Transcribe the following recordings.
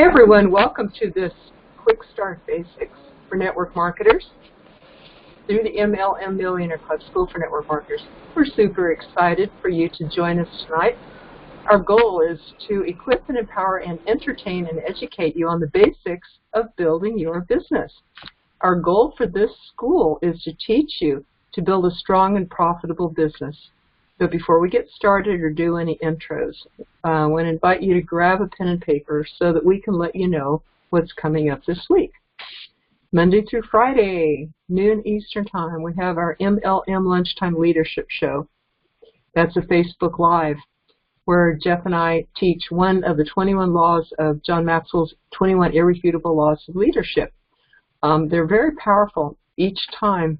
everyone, welcome to this Quick Start Basics for Network Marketers through the MLM Millionaire Club School for Network Marketers. We're super excited for you to join us tonight. Our goal is to equip and empower and entertain and educate you on the basics of building your business. Our goal for this school is to teach you to build a strong and profitable business. But before we get started or do any intros, I want to invite you to grab a pen and paper so that we can let you know what's coming up this week. Monday through Friday, noon Eastern Time, we have our MLM Lunchtime Leadership Show. That's a Facebook Live where Jeff and I teach one of the 21 laws of John Maxwell's 21 Irrefutable Laws of Leadership. They're very powerful. Each time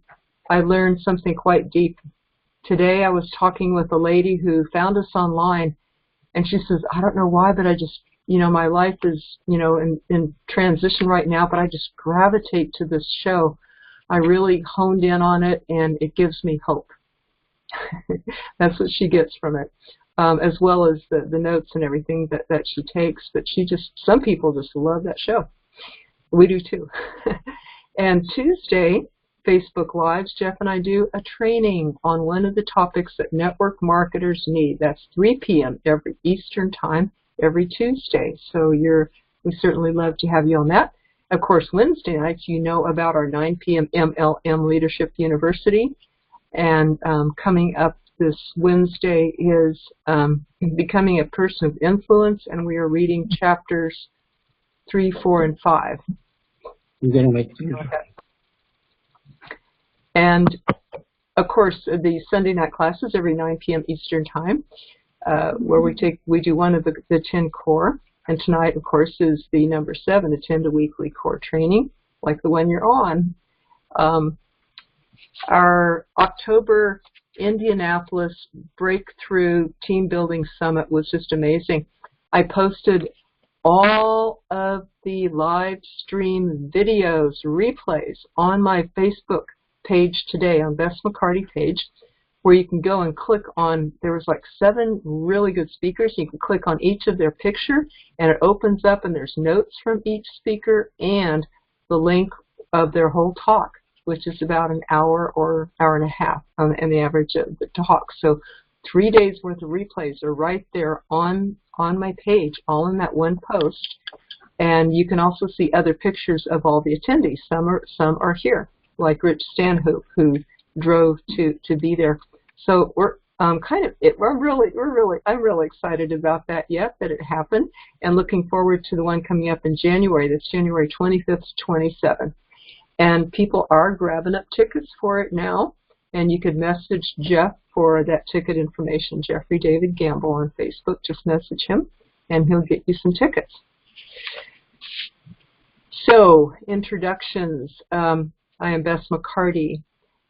I learn something quite deep. Today I was talking with a lady who found us online, and she says, I don't know why, but I just, my life is, in transition right now, but I just gravitate to this show. I really honed in on it, and it gives me hope. That's what she gets from it, as well as the notes and everything that she takes. But some people just love that show. We do too. And Tuesday, Facebook Lives, Jeff and I do a training on one of the topics that network marketers need. That's 3 p.m. every Eastern Time, every Tuesday. So we certainly love to have you on that. Of course, Wednesday nights, you know about our 9 p.m. MLM Leadership University. And coming up this Wednesday is Becoming a Person of Influence, and we are reading chapters 3, 4, and 5. You're going to make And, of course, the Sunday night classes every 9 p.m. Eastern Time, where we do one of the 10 core. And tonight, of course, is the number 7, attend a weekly core training, like the one you're on. Our October Indianapolis Breakthrough Team Building Summit was just amazing. I posted all of the live stream videos, replays on my Facebook page today, on Bess McCarty page, where you can go and click on, there was like 7 really good speakers. You can click on each of their picture, and it opens up, and there's notes from each speaker and the link of their whole talk, which is about an hour or hour and a half in the average of the talk. So 3 days worth of replays are right there on my page, all in that one post. And you can also see other pictures of all the attendees. Some are here, like Rich Stanhope, who drove to be there. So I'm really excited about that that it happened, and looking forward to the one coming up in January. That's January 25th to 27th. And people are grabbing up tickets for it now, and you could message Jeff for that ticket information, Jeffrey David Gamble on Facebook. Just message him, and he'll get you some tickets. So, introductions. I am Bess McCarty,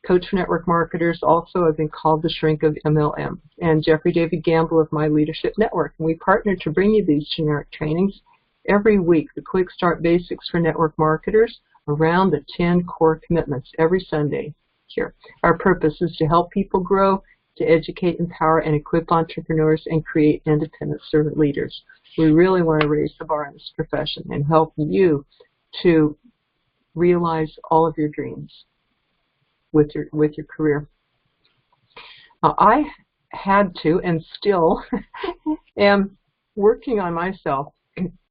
coach for network marketers. Also, I've been called the shrink of MLM, and Jeffrey David Gamble of My Leadership Network. And we partner to bring you these generic trainings every week, the Quick Start Basics for Network Marketers, around the 10 core commitments every Sunday here. Our purpose is to help people grow, to educate, empower, and equip entrepreneurs and create independent servant leaders. We really want to raise the bar in this profession and help you to realize all of your dreams with your career. Now, I had to, and still am working on myself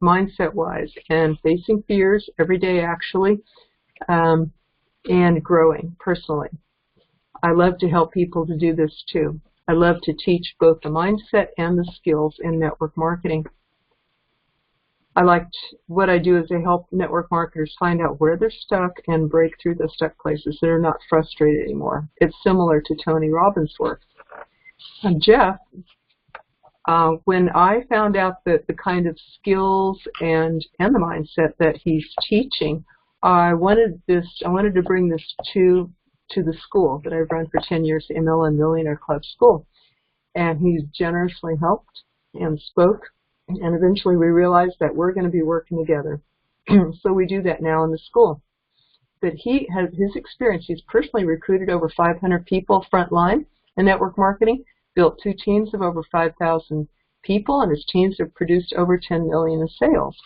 mindset-wise, and facing fears every day, actually, and growing personally. I love to help people to do this too. I love to teach both the mindset and the skills in network marketing. What I do is I help network marketers find out where they're stuck and break through the stuck places. They're not frustrated anymore. It's similar to Tony Robbins' work. And Jeff, when I found out that the kind of skills and the mindset that he's teaching, I wanted to bring this to the school that I've run for 10 years, the MLM Millionaire Club School. And he's generously helped and spoke. And eventually we realized that we're going to be working together. So we do that now in the school. But he has his experience. He's personally recruited over 500 people frontline in network marketing, built 2 teams of over 5,000 people, and his teams have produced over $10 million in sales.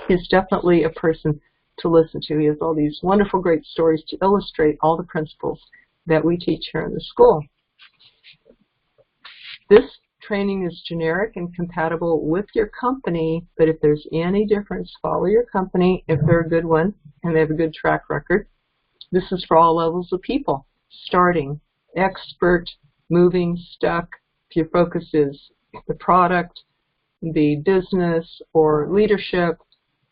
is definitely a person to listen to. He has all these wonderful, great stories to illustrate all the principles that we teach here in the school. This training is generic and compatible with your company, but if there's any difference, follow your company if they're a good one and they have a good track record. This is for all levels of people, starting, expert, moving, stuck. If your focus is the product, the business, or leadership,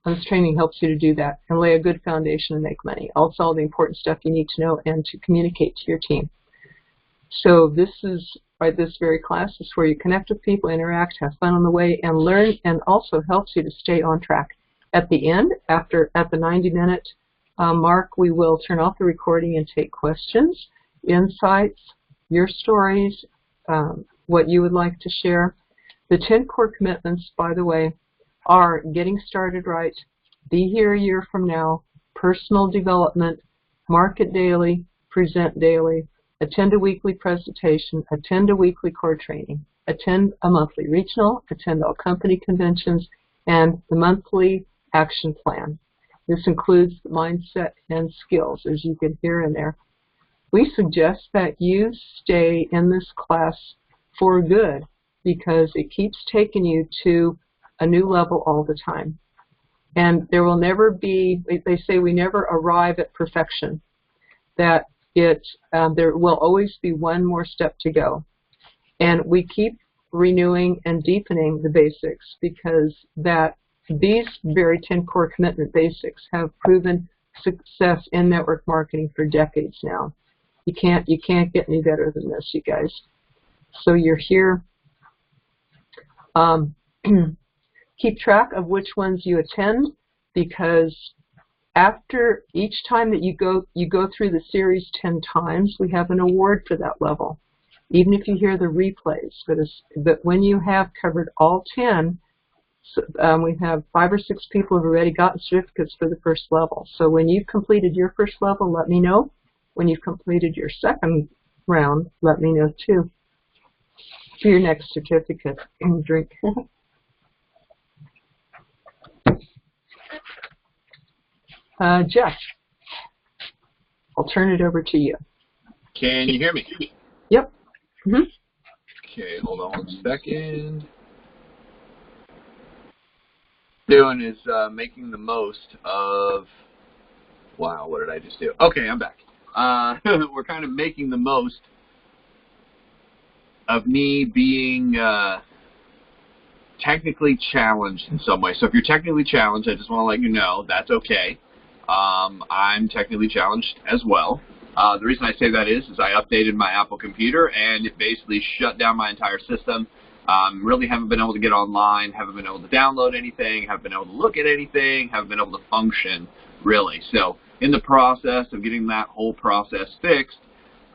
this training helps you to do that and lay a good foundation and make money. Also, all the important stuff you need to know and to communicate to your team. So this is, right, this very class is where you connect with people, interact, have fun on the way, and learn, and also helps you to stay on track. At the end, at the 90-minute mark, we will turn off the recording and take questions, insights, your stories, what you would like to share. The 10 core commitments, by the way, are getting started right, be here a year from now, personal development, market daily, present daily, attend a weekly presentation, attend a weekly core training, attend a monthly regional, attend all company conventions, and the monthly action plan. This includes the mindset and skills, as you can hear in there. We suggest that you stay in this class for good because it keeps taking you to a new level all the time. And there will never be, they say we never arrive at perfection, that there will always be one more step to go. And we keep renewing and deepening the basics because these very 10 core commitment basics have proven success in network marketing for decades now. You can't get any better than this, you guys. So you're here. Keep track of which ones you attend, because after each time that you go through the series 10 times, we have an award for that level, even if you hear the replays. But when you have covered all 10, we have 5 or 6 people who have already gotten certificates for the first level. So when you've completed your first level, let me know. When you've completed your second round, let me know too. For your next certificate, drink. Jeff, I'll turn it over to you. Can you hear me? Yep. Mm-hmm. Okay, hold on 1 second. Doing is making the most of, wow, what did I just do? Okay, I'm back. We're kind of making the most of me being technically challenged in some way. So if you're technically challenged, I just want to let you know that's okay. I'm technically challenged as well. The reason I say that is I updated my Apple computer and it basically shut down my entire system. Really haven't been able to get online, haven't been able to download anything, haven't been able to look at anything, haven't been able to function, really. So in the process of getting that whole process fixed,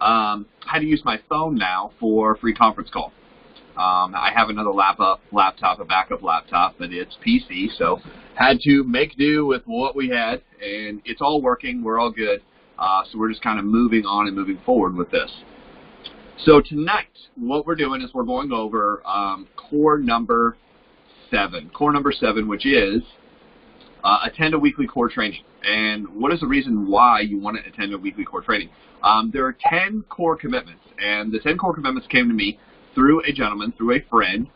I had to use my phone now for free conference call. I have another laptop, a backup laptop, but it's PC, so had to make do with what we had, and it's all working. We're all good. So we're just kind of moving on and moving forward with this. So tonight, what we're doing is we're going over core number 7. Core number 7, which is attend a weekly core training. And what is the reason why you want to attend a weekly core training? There are 10 core commitments, and the 10 core commitments came to me through a gentleman, through a friend,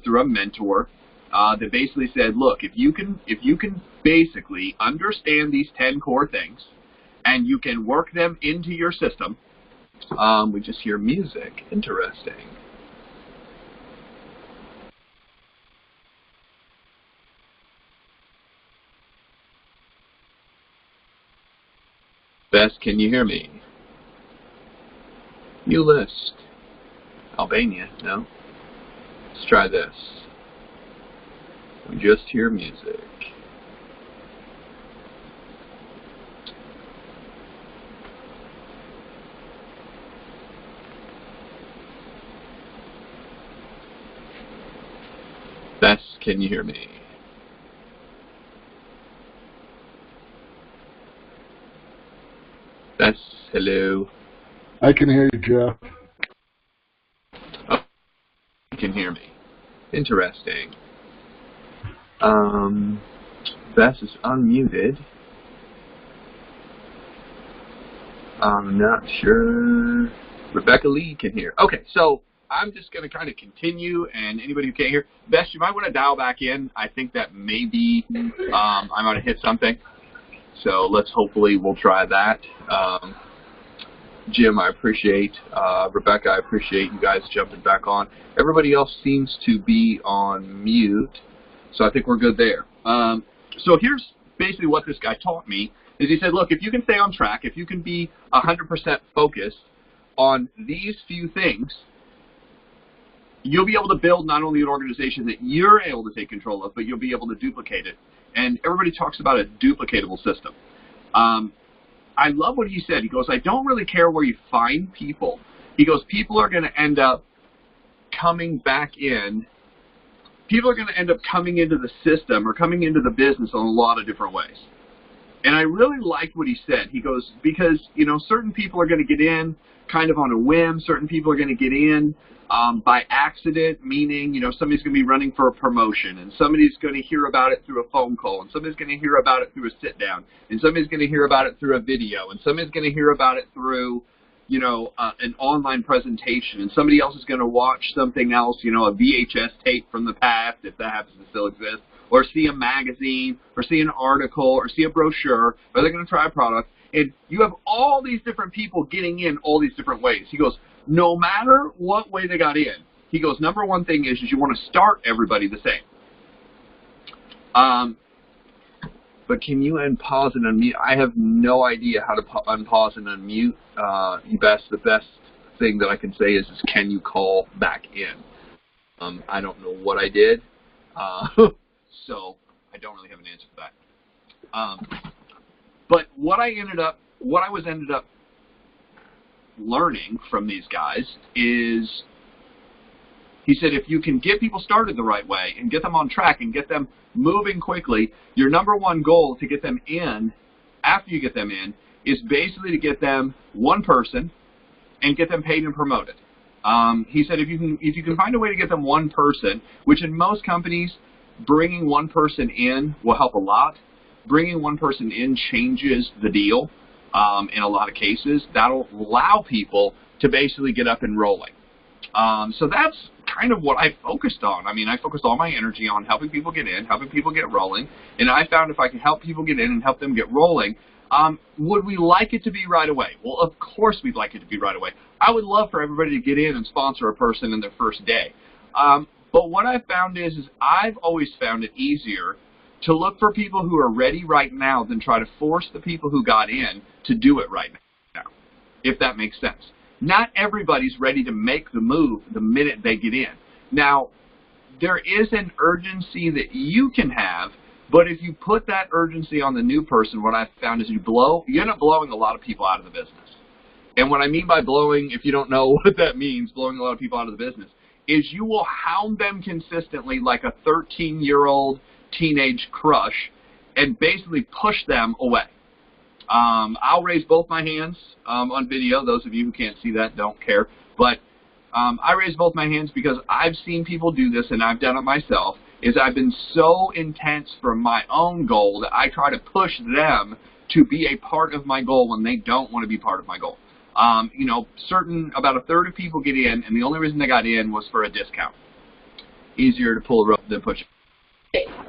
through a mentor, that basically said, look, if you can basically understand these 10 core things, and you can work them into your system, we just hear music. Interesting. Bess, can you hear me? New list. Albania, no? Let's try this. We just hear music. Bess, can you hear me? Bess, hello. I can hear you, Jeff. Oh, you can hear me. Interesting. Bess is unmuted. I'm not sure. Rebecca Lee can hear. Okay, so I'm just going to kind of continue, and anybody who can't hear, Bess, you might want to dial back in. I think that maybe I might have hit something. So we'll try that. Jim, I appreciate. Rebecca, I appreciate you guys jumping back on. Everybody else seems to be on mute, so I think we're good there. So here's basically what this guy taught me, is he said, look, if you can stay on track, if you can be 100% focused on these few things, you'll be able to build not only an organization that you're able to take control of, but you'll be able to duplicate it. And everybody talks about a duplicatable system. I love what he said. He goes, I don't really care where you find people. He goes, people are going to end up coming back in. People are going to end up coming into the system or coming into the business in a lot of different ways. And I really liked what he said. He goes, because, you know, certain people are going to get in kind of on a whim. Certain people are going to get in by accident, meaning, you know, somebody's going to be running for a promotion, and somebody's going to hear about it through a phone call, and somebody's going to hear about it through a sit-down, and somebody's going to hear about it through a video, and somebody's going to hear about it through, you know, an online presentation, and somebody else is going to watch something else, you know, a VHS tape from the past, if that happens to still exist, or see a magazine, or see an article, or see a brochure, or they're going to try a product, and you have all these different people getting in all these different ways. He goes, no matter what way they got in, he goes, number one thing is you want to start everybody the same. But can you unpause and unmute? I have no idea how to unpause and unmute. The best thing that I can say is can you call back in? I don't know what I did, so I don't really have an answer for that. But what I ended up learning from these guys is, he said, if you can get people started the right way and get them on track and get them moving quickly, your number one goal to get them in, after you get them in, is basically to get them one person and get them paid and promoted. He said, if you can find a way to get them one person, which in most companies, bringing one person in will help a lot. Bringing one person in changes the deal. In a lot of cases, that'll allow people to basically get up and rolling. So that's kind of what I focused on. I mean, I focused all my energy on helping people get in, helping people get rolling, and I found if I can help people get in and help them get rolling, would we like it to be right away? Well, of course we'd like it to be right away. I would love for everybody to get in and sponsor a person in their first day. But what I've found is I've always found it easier to look for people who are ready right now than try to force the people who got in to do it right now, if that makes sense. Not everybody's ready to make the move the minute they get in. Now, there is an urgency that you can have, but if you put that urgency on the new person, what I've found is you end up blowing a lot of people out of the business. And what I mean by blowing, if you don't know what that means, blowing a lot of people out of the business, is you will hound them consistently like a 13-year-old teenage crush and basically push them away. I'll raise both my hands on video. Those of you who can't see that don't care. But I raise both my hands because I've seen people do this, and I've done it myself, is I've been so intense for my own goal that I try to push them to be a part of my goal when they don't want to be part of my goal. You know, about a third of people get in, and the only reason they got in was for a discount. Easier to pull a rope than push.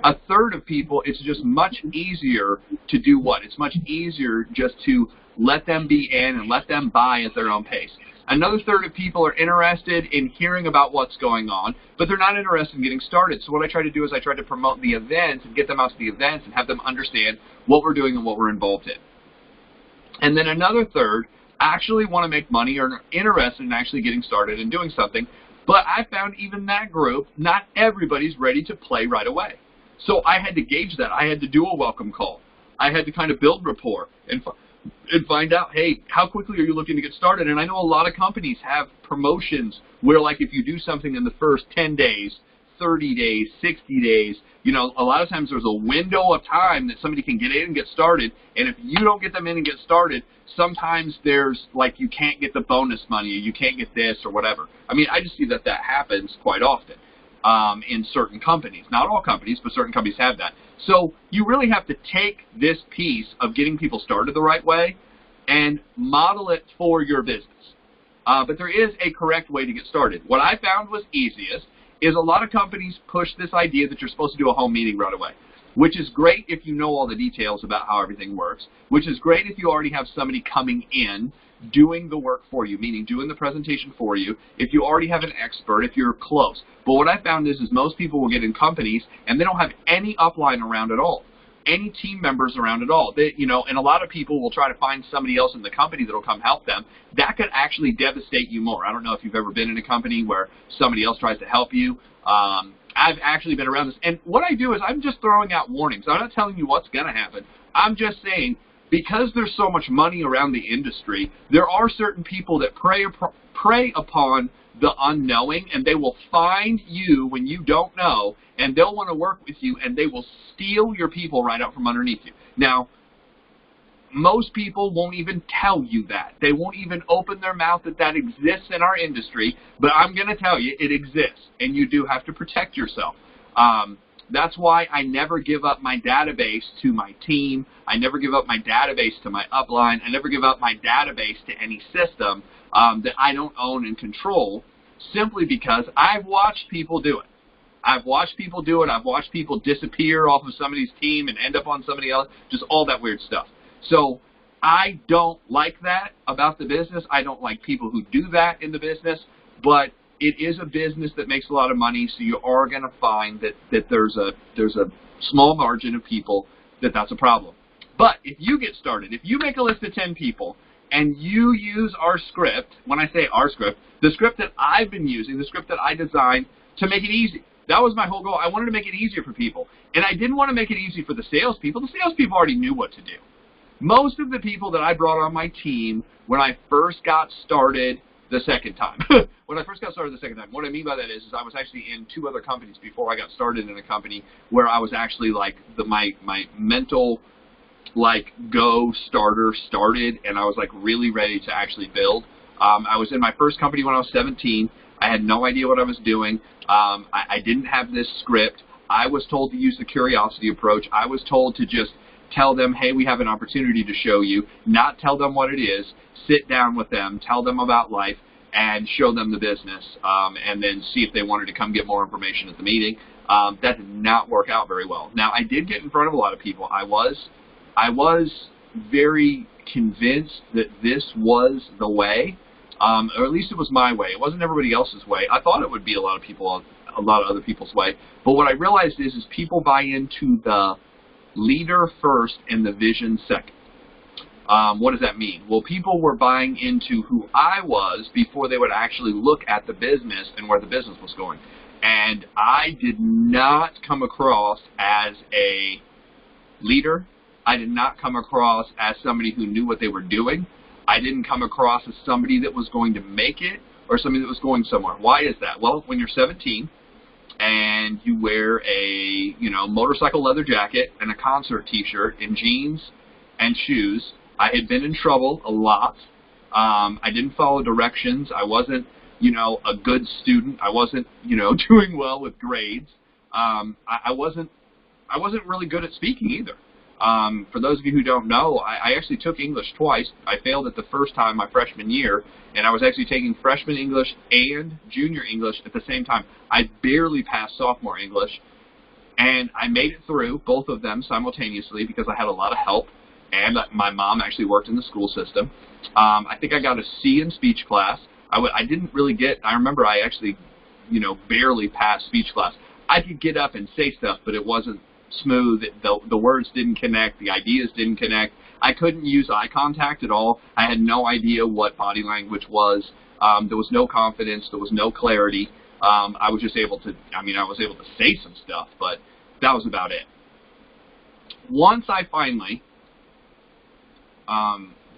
A third of people, it's just much easier to do what? It's much easier just to let them be in and let them buy at their own pace. Another third of people are interested in hearing about what's going on, but they're not interested in getting started. So what I try to do is I try to promote the events and get them out to the events and have them understand what we're doing and what we're involved in. And then another third actually want to make money or are interested in actually getting started and doing something. But I found even that group, not everybody's ready to play right away. So I had to gauge that. I had to do a welcome call. I had to kind of build rapport and find out, hey, how quickly are you looking to get started? And I know a lot of companies have promotions where, like, if you do something in the first 10 days, 30 days, 60 days, you know, a lot of times there's a window of time that somebody can get in and get started, and if you don't get them in and get started, sometimes there's, like, you can't get the bonus money, or you can't get this or whatever. I mean, I just see that happens quite often. in certain companies. Not all companies, but certain companies have that. So you really have to take this piece of getting people started the right way and model it for your business. But there is a correct way to get started. What I found was easiest is a lot of companies push this idea that you're supposed to do a home meeting right away, which is great if you know all the details about how everything works, which is great if you already have somebody coming in doing the work for you, meaning doing the presentation for you, if you already have an expert, if you're close. But what I found is most people will get in companies and they don't have any upline around at all, any team members around at all. They, and a lot of people will try to find somebody else in the company that will come help them. That could actually devastate you more. I don't know if you've ever been in a company where somebody else tries to help you. I've actually been around this. And what I do is I'm just throwing out warnings. I'm not telling you what's going to happen. I'm just saying, because there's so much money around the industry, there are certain people that prey upon the unknowing, and they will find you when you don't know, and they'll want to work with you, and they will steal your people right out from underneath you. Now, most people won't even tell you that. They won't even open their mouth that exists in our industry, but I'm going to tell you it exists, and you do have to protect yourself. That's why I never give up my database to my team. I never give up my database to my upline. I never give up my database to any system that I don't own and control, simply because I've watched people do it. I've watched people do it. I've watched people disappear off of somebody's team and end up on somebody else, just all that weird stuff. So I don't like that about the business. I don't like people who do that in the business, but it is a business that makes a lot of money, so you are going to find that there's a small margin of people that's a problem. But if you get started, if you make a list of 10 people and you use our script, when I say our script, the script that I've been using, the script that I designed to make it easy. That was my whole goal. I wanted to make it easier for people. And I didn't want to make it easy for the salespeople. The salespeople already knew what to do. Most of the people that I brought on my team when I first got started the second time, what I mean by that is I was actually in 2 other companies before I got started in a company where I was actually like my mental go starter started, and I was like really ready to actually build. I was in my first company when I was 17. I had no idea what I was doing. I didn't have this script. I was told to use the curiosity approach. I was told to just tell them, hey, we have an opportunity to show you, not tell them what it is, sit down with them, tell them about life, and show them the business, and then see if they wanted to come get more information at the meeting. That did not work out very well. Now, I did get in front of a lot of people. I was very convinced that this was the way, or at least it was my way. It wasn't everybody else's way. I thought it would be a lot of other people's way. But what I realized is people buy into the leader first and the vision second. What does that mean? Well, people were buying into who I was before they would actually look at the business and where the business was going. And I did not come across as a leader. I did not come across as somebody who knew what they were doing. I didn't come across as somebody that was going to make it or somebody that was going somewhere. Why is that? Well, when you're 17 and you wear a motorcycle leather jacket and a concert t-shirt and jeans and shoes, I had been in trouble a lot. I didn't follow directions. I wasn't, a good student. I wasn't, doing well with grades. I wasn't really good at speaking either. For those of you who don't know, I actually took English twice. I failed it the first time my freshman year, and I was actually taking freshman English and junior English at the same time. I barely passed sophomore English, and I made it through both of them simultaneously because I had a lot of help, and my mom actually worked in the school system. I think I got a C in speech class. I didn't really get, I remember I actually, barely passed speech class. I could get up and say stuff, but it wasn't smooth. The words didn't connect. The ideas didn't connect. I couldn't use eye contact at all. I had no idea what body language was. There was no confidence. There was no clarity. I was just able to, I was able to say some stuff, but that was about it. Once I finally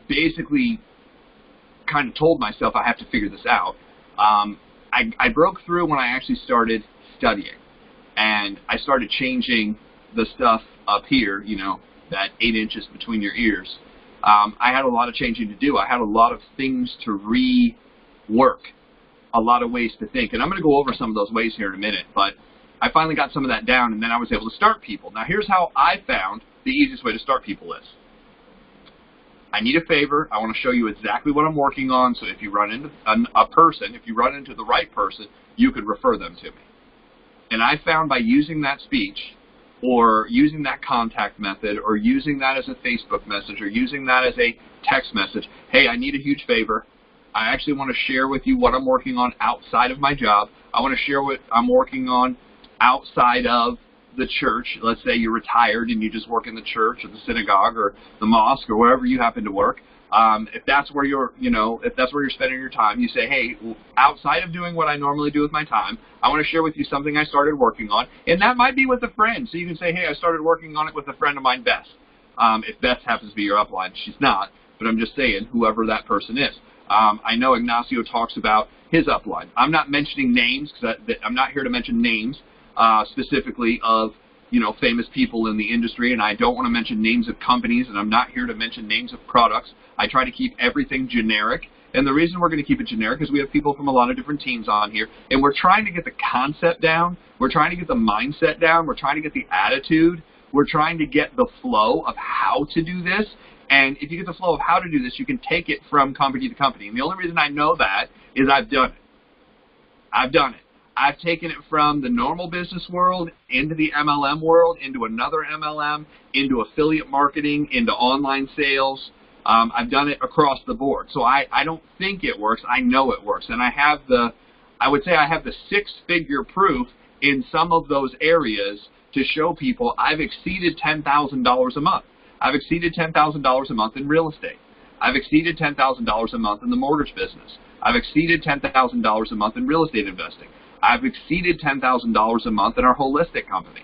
basically kind of told myself I have to figure this out, I broke through when I actually started studying. And I started changing the stuff up here, that 8 inches between your ears. I had a lot of changing to do. I had a lot of things to rework. a lot of ways to think. And I'm going to go over some of those ways here in a minute, but I finally got some of that down, and then I was able to start people. Now, here's how I found the easiest way to start people is. I need a favor. I want to show you exactly what I'm working on, so if you run into a person, if you run into the right person, you could refer them to me. And I found by using that speech, or using that contact method, or using that as a Facebook message, or using that as a text message, hey, I need a huge favor. I actually want to share with you what I'm working on outside of my job. I want to share what I'm working on outside of the church. Let's say you're retired and you just work in the church or the synagogue or the mosque or wherever you happen to work. If that's where you're, if that's where you're spending your time, you say, hey, outside of doing what I normally do with my time, I want to share with you something I started working on. And that might be with a friend. So you can say, hey, I started working on it with a friend of mine, Bess. If Bess happens to be your upline, she's not, but I'm just saying whoever that person is. I know Ignacio talks about his upline. I'm not mentioning names because I'm not here to mention names specifically of famous people in the industry, and I don't want to mention names of companies, and I'm not here to mention names of products. I try to keep everything generic, and the reason we're going to keep it generic is we have people from a lot of different teams on here, and we're trying to get the concept down, we're trying to get the mindset down, we're trying to get the attitude, we're trying to get the flow of how to do this. And if you get the flow of how to do this, you can take it from company to company. And the only reason I know that is I've done it. I've done it. I've taken it from the normal business world into the MLM world, into another MLM, into affiliate marketing, into online sales. I've done it across the board. So I don't think it works. I know it works. And I would say I have the six-figure proof in some of those areas to show people I've exceeded $10,000 a month. I've exceeded $10,000 a month in real estate. I've exceeded $10,000 a month in the mortgage business. I've exceeded $10,000 a month in real estate investing. I've exceeded $10,000 a month in our holistic company.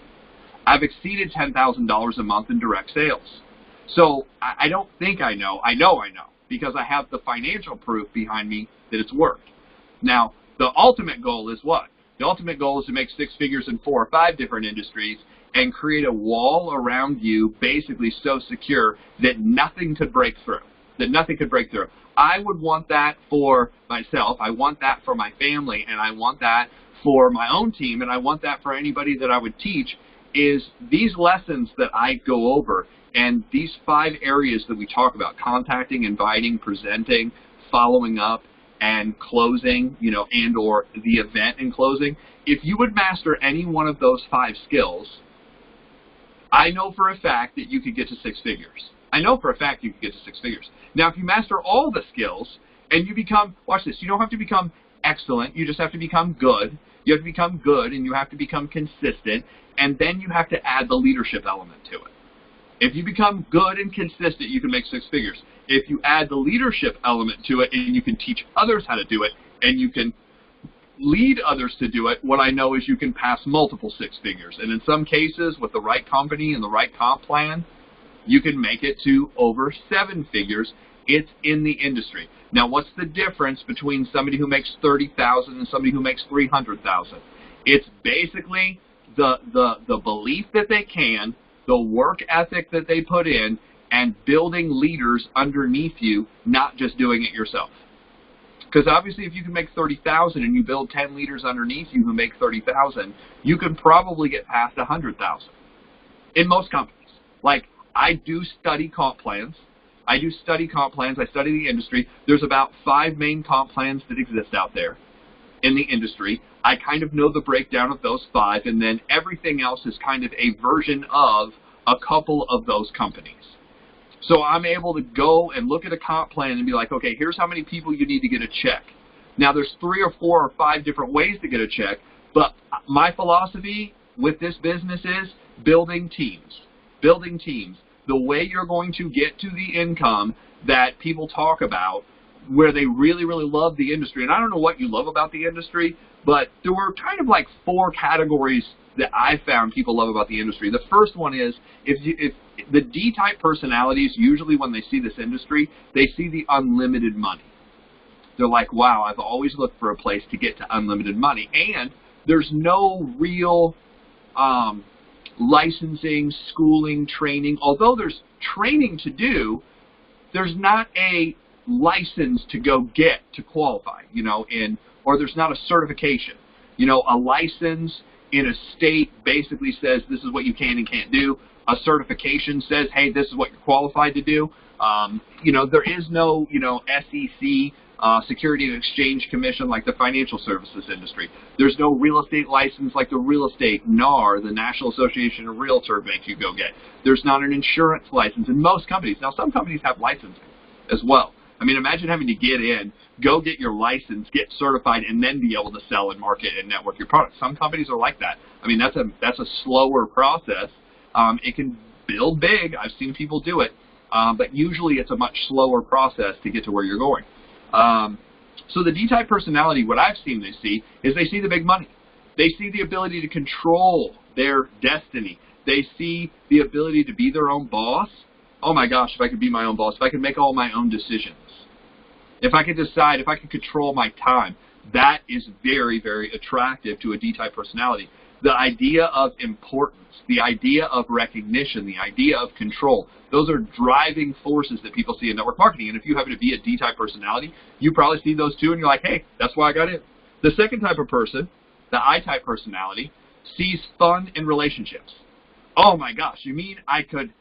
I've exceeded $10,000 a month in direct sales. So I don't think I know. I know, because I have the financial proof behind me that it's worked. Now, the ultimate goal is what? The ultimate goal is to make six figures in 4 or 5 different industries and create a wall around you basically so secure that nothing could break through. I would want that for myself. I want that for my family, and I want that for my own team, and I want that for anybody that I would teach, is these lessons that I go over and these 5 areas that we talk about: contacting, inviting, presenting, following up, and closing, and or the event and closing. If you would master any one of those 5 skills, I know for a fact that you could get to 6 figures. I know for a fact you could get to 6 figures. Now, if you master all the skills and you become, watch this, you don't have to become excellent, you just have to become good. You have to become good, and you have to become consistent, and then you have to add the leadership element to it. If you become good and consistent, you can make 6 figures. If you add the leadership element to it and you can teach others how to do it and you can lead others to do it, what I know is you can pass multiple 6 figures. And in some cases, with the right company and the right comp plan, you can make it to over 7 figures. It's in the industry. Now, what's the difference between somebody who makes $30,000 and somebody who makes $300,000? It's basically the belief that they can, the work ethic that they put in, and building leaders underneath you, not just doing it yourself. Because obviously if you can make $30,000 and you build 10 leaders underneath you who make $30,000, you can probably get past $100,000 in most companies. Like, I do study comp plans. I study the industry. There's about 5 main comp plans that exist out there in the industry. I kind of know the breakdown of those 5, and then everything else is kind of a version of a couple of those companies. So I'm able to go and look at a comp plan and be like, okay, here's how many people you need to get a check. Now, there's 3 or 4 or 5 different ways to get a check, but my philosophy with this business is building teams. Building teams. The way you're going to get to the income that people talk about, where they really, really love the industry. And I don't know what you love about the industry, but there were kind of like 4 categories that I found people love about the industry. The first one is, if the D-type personalities, usually when they see this industry, they see the unlimited money. They're like, wow, I've always looked for a place to get to unlimited money. And there's no real licensing, schooling, training. Although there's training to do, there's not a license to go get to qualify, in or there's not a certification. You know, a license in a state basically says this is what you can and can't do. A certification says, hey, this is what you're qualified to do. You know, there is no, you know, SEC, Security and Exchange Commission like the financial services industry. There's no real estate license like the real estate NAR, the National Association of Realtor, makes you go get. There's not an insurance license in most companies. Now, some companies have licensing as well. I mean, imagine having to get in, go get your license, get certified, and then be able to sell and market and network your products. Some companies are like that. I mean, that's a slower process. It can build big. I've seen people do it, but usually it's a much slower process to get to where you're going. So the D-type personality, what I've seen they see is they see the big money. They see the ability to control their destiny. They see the ability to be their own boss. Oh my gosh, if I could be my own boss, if I could make all my own decisions, if I could decide, if I could control my time, that is very, very attractive to a D-type personality. The idea of importance, the idea of recognition, the idea of control, those are driving forces that people see in network marketing. And if you happen to be a D-type personality, you probably see those too, and you're like, hey, that's why I got in. The second type of person, the I-type personality, sees fun in relationships. Oh my gosh, you mean I could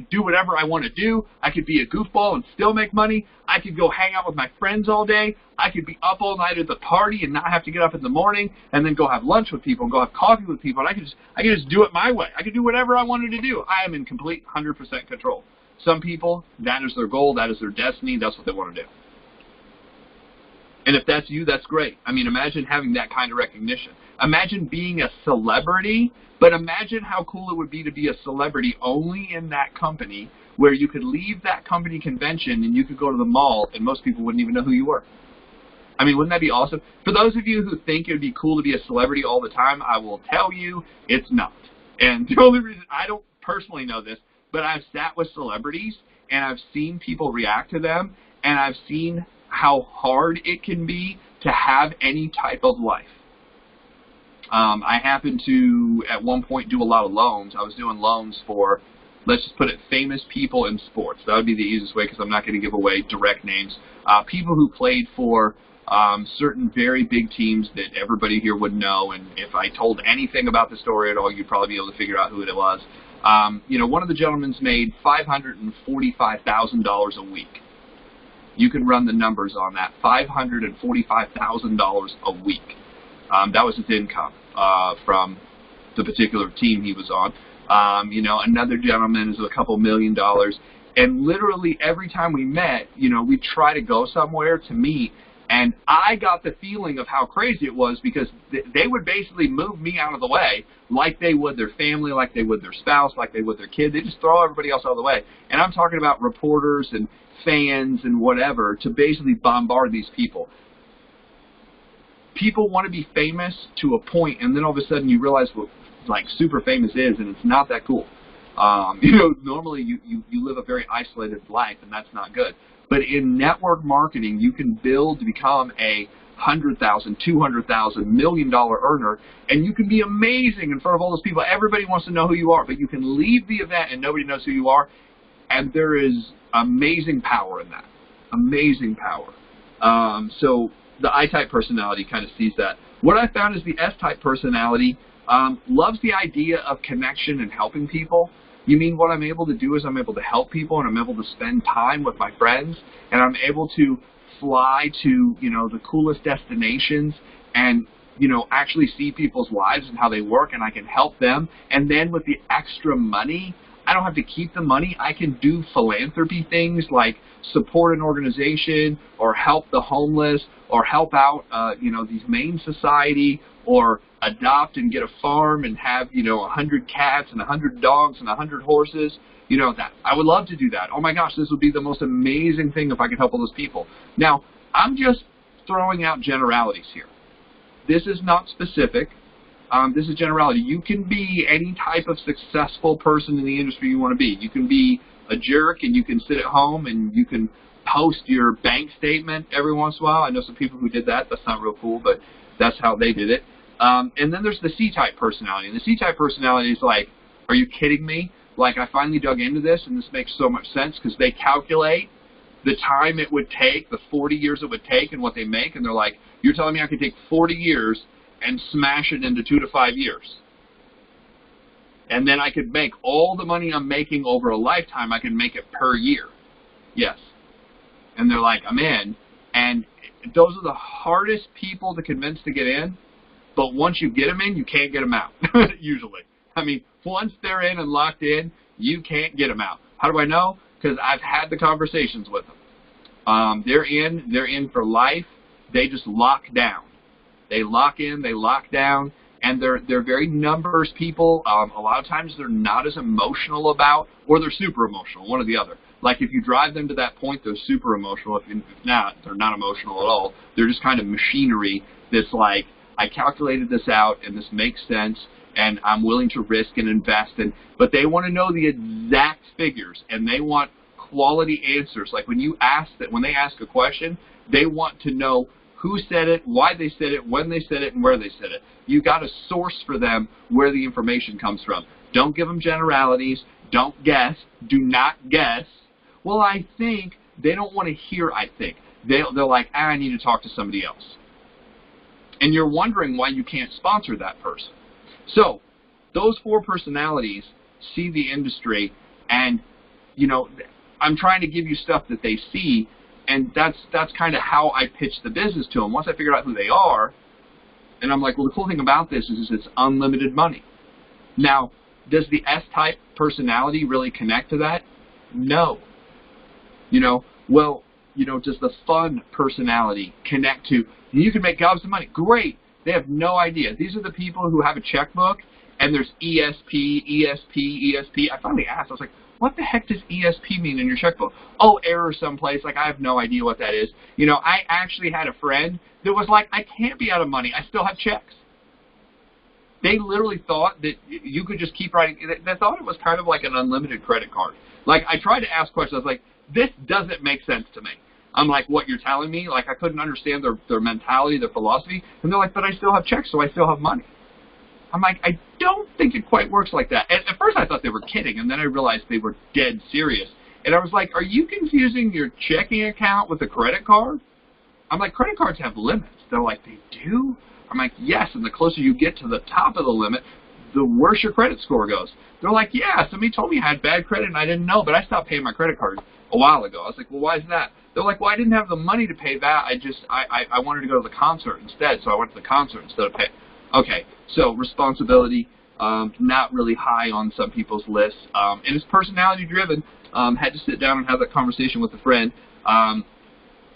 do whatever I want to do. I could be a goofball and still make money. I could go hang out with my friends all day. I could be up all night at the party and not have to get up in the morning and then go have lunch with people and go have coffee with people. And I could just do it my way. I could do whatever I wanted to do. I am in complete 100% control. Some people, that is their goal. That is their destiny. That's what they want to do. And if that's you, that's great. I mean, imagine having that kind of recognition. Imagine being a celebrity, but imagine how cool it would be to be a celebrity only in that company, where you could leave that company convention and you could go to the mall and most people wouldn't even know who you were. I mean, wouldn't that be awesome? For those of you who think it would be cool to be a celebrity all the time, I will tell you it's not. And the only reason, I don't personally know this, but I've sat with celebrities and I've seen people react to them, and I've seen how hard it can be to have any type of life. I happened to, at one point, do a lot of loans. I was doing loans for, let's just put it, famous people in sports. That would be the easiest way, because I'm not going to give away direct names. People who played for certain very big teams that everybody here would know, and if I told anything about the story at all, you'd probably be able to figure out who it was. You know, one of the gentlemen's made $545,000 a week. You can run the numbers on that. $545,000 a week. That was his income from the particular team he was on. You know, another gentleman is a couple $1 million. And literally every time we met, you know, we'd try to go somewhere to meet. And I got the feeling of how crazy it was, because they would basically move me out of the way like they would their family, like they would their spouse, like they would their kid. They just throw everybody else out of the way. And I'm talking about reporters and fans and whatever to basically bombard these people. People want to be famous to a point, and then all of a sudden you realize what like super famous is, and it's not that cool. You know, normally you live a very isolated life, and that's not good. But in network marketing, you can build to become a $100,000, $200,000, $1 million earner, and you can be amazing in front of all those people. Everybody wants to know who you are, but you can leave the event and nobody knows who you are, and there is amazing power in that. Amazing power. So the I-type personality kind of sees that. What I found is the S-type personality loves the idea of connection and helping people. You mean what I'm able to do is I'm able to help people, and I'm able to spend time with my friends, and I'm able to fly to, you know, the coolest destinations and, you know, actually see people's lives and how they work, and I can help them. And then with the extra money, I don't have to keep the money. I can do philanthropy things like support an organization or help the homeless or help out, you know, the humane society, or adopt and get a farm and have, you know, 100 cats and 100 dogs and 100 horses. You know, that I would love to do that. Oh my gosh, this would be the most amazing thing if I could help all those people. Now, I'm just throwing out generalities here. This is not specific. This is generality. You can be any type of successful person in the industry you want to be. You can be a jerk and you can sit at home and you can post your bank statement every once in a while. I know some people who did that. That's not real cool, but that's how they did it. And then there's the C-type personality. And the C-type personality is like, are you kidding me? Like, I finally dug into this, and this makes so much sense, because they calculate the time it would take, the 40 years it would take and what they make, and they're like, you're telling me I could take 40 years and smash it into 2 to 5 years. And then I could make all the money I'm making over a lifetime, I could make it per year. Yes. And they're like, I'm in. And those are the hardest people to convince to get in. But once you get them in, you can't get them out, usually. I mean, once they're in and locked in, you can't get them out. How do I know? Because I've had the conversations with them. They're in for life. They just lock down. They lock in, they lock down, and they're very numbers people. A lot of times they're not as emotional about, or they're super emotional, one or the other. Like if you drive them to that point, they're super emotional. If not, they're not emotional at all. They're just kind of machinery that's like, I calculated this out, and this makes sense, and I'm willing to risk and invest. But they want to know the exact figures, and they want quality answers. Like when they ask a question, they want to know who said it, why they said it, when they said it, and where they said it. You got to source for them where the information comes from. Don't give them generalities. Don't guess. Do not guess. Well, I think. They don't want to hear I think. They're like, I need to talk to somebody else. And you're wondering why you can't sponsor that person. So those 4 personalities see the industry, and, you know, I'm trying to give you stuff that they see, and that's kind of how I pitch the business to them. Once I figure out who they are, and I'm like, well, the cool thing about this is it's unlimited money. Now, does the S-type personality really connect to that? No. You know, well, you know, does the fun personality connect to, you can make gobs of money? Great. They have no idea. These are the people who have a checkbook, and there's ESP, ESP, ESP. I finally asked. I was like, what the heck does ESP mean in your checkbook? Oh, error someplace. Like, I have no idea what that is. You know, I actually had a friend that was like, I can't be out of money. I still have checks. They literally thought that you could just keep writing. They thought it was kind of like an unlimited credit card. Like, I tried to ask questions. I was like, this doesn't make sense to me. I'm like, what you're telling me? Like, I couldn't understand their mentality, their philosophy. And they're like, but I still have checks, so I still have money. I'm like, I don't think it quite works like that. At first I thought they were kidding, and then I realized they were dead serious. And I was like, are you confusing your checking account with a credit card? I'm like, credit cards have limits. They're like, they do? I'm like, yes, and the closer you get to the top of the limit, the worse your credit score goes. They're like, yeah, somebody told me I had bad credit and I didn't know, but I stopped paying my credit card a while ago. I was like, well, why is that? They're like, well, I didn't have the money to pay that. I wanted to go to the concert instead, so I went to the concert instead of paying. Okay, so responsibility, not really high on some people's lists. And it's personality driven. Had to sit down and have that conversation with a friend.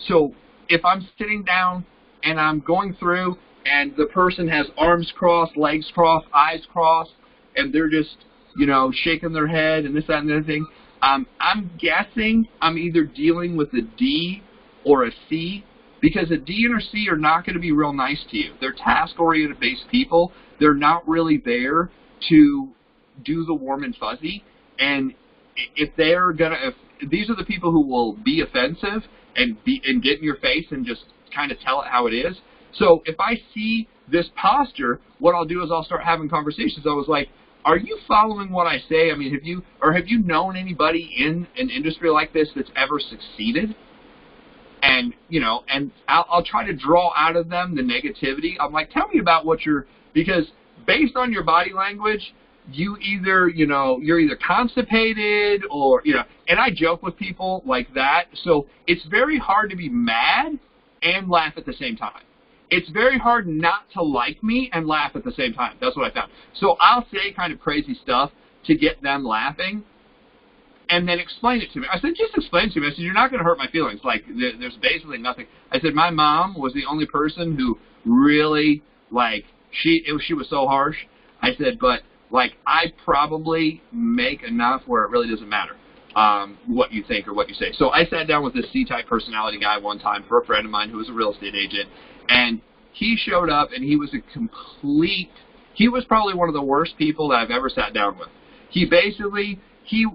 So if I'm sitting down and I'm going through and the person has arms crossed, legs crossed, eyes crossed, and they're just, you know, shaking their head and this, that, and the other thing, I'm guessing I'm either dealing with a D or a C, because a D and a C are not going to be real nice to you. They're task-oriented based people. They're not really there to do the warm and fuzzy. And if these are the people who will be offensive and get in your face and just kind of tell it how it is. So if I see this posture, what I'll do is I'll start having conversations. I was like, are you following what I say? I mean, have you known anybody in an industry like this that's ever succeeded? And, you know, and I'll try to draw out of them the negativity. I'm like, tell me about because based on your body language, you're either constipated or, you know, and I joke with people like that. So it's very hard to be mad and laugh at the same time. It's very hard not to like me and laugh at the same time. That's what I found. So I'll say kind of crazy stuff to get them laughing and then explain it to me. I said, just explain it to me. I said, you're not going to hurt my feelings. Like, there's basically nothing. I said, my mom was the only person who really, like, she was so harsh. I said, but, like, I probably make enough where it really doesn't matter what you think or what you say. So I sat down with this C-type personality guy one time for a friend of mine who was a real estate agent, and he showed up, and he was he was probably one of the worst people that I've ever sat down with. He basically, he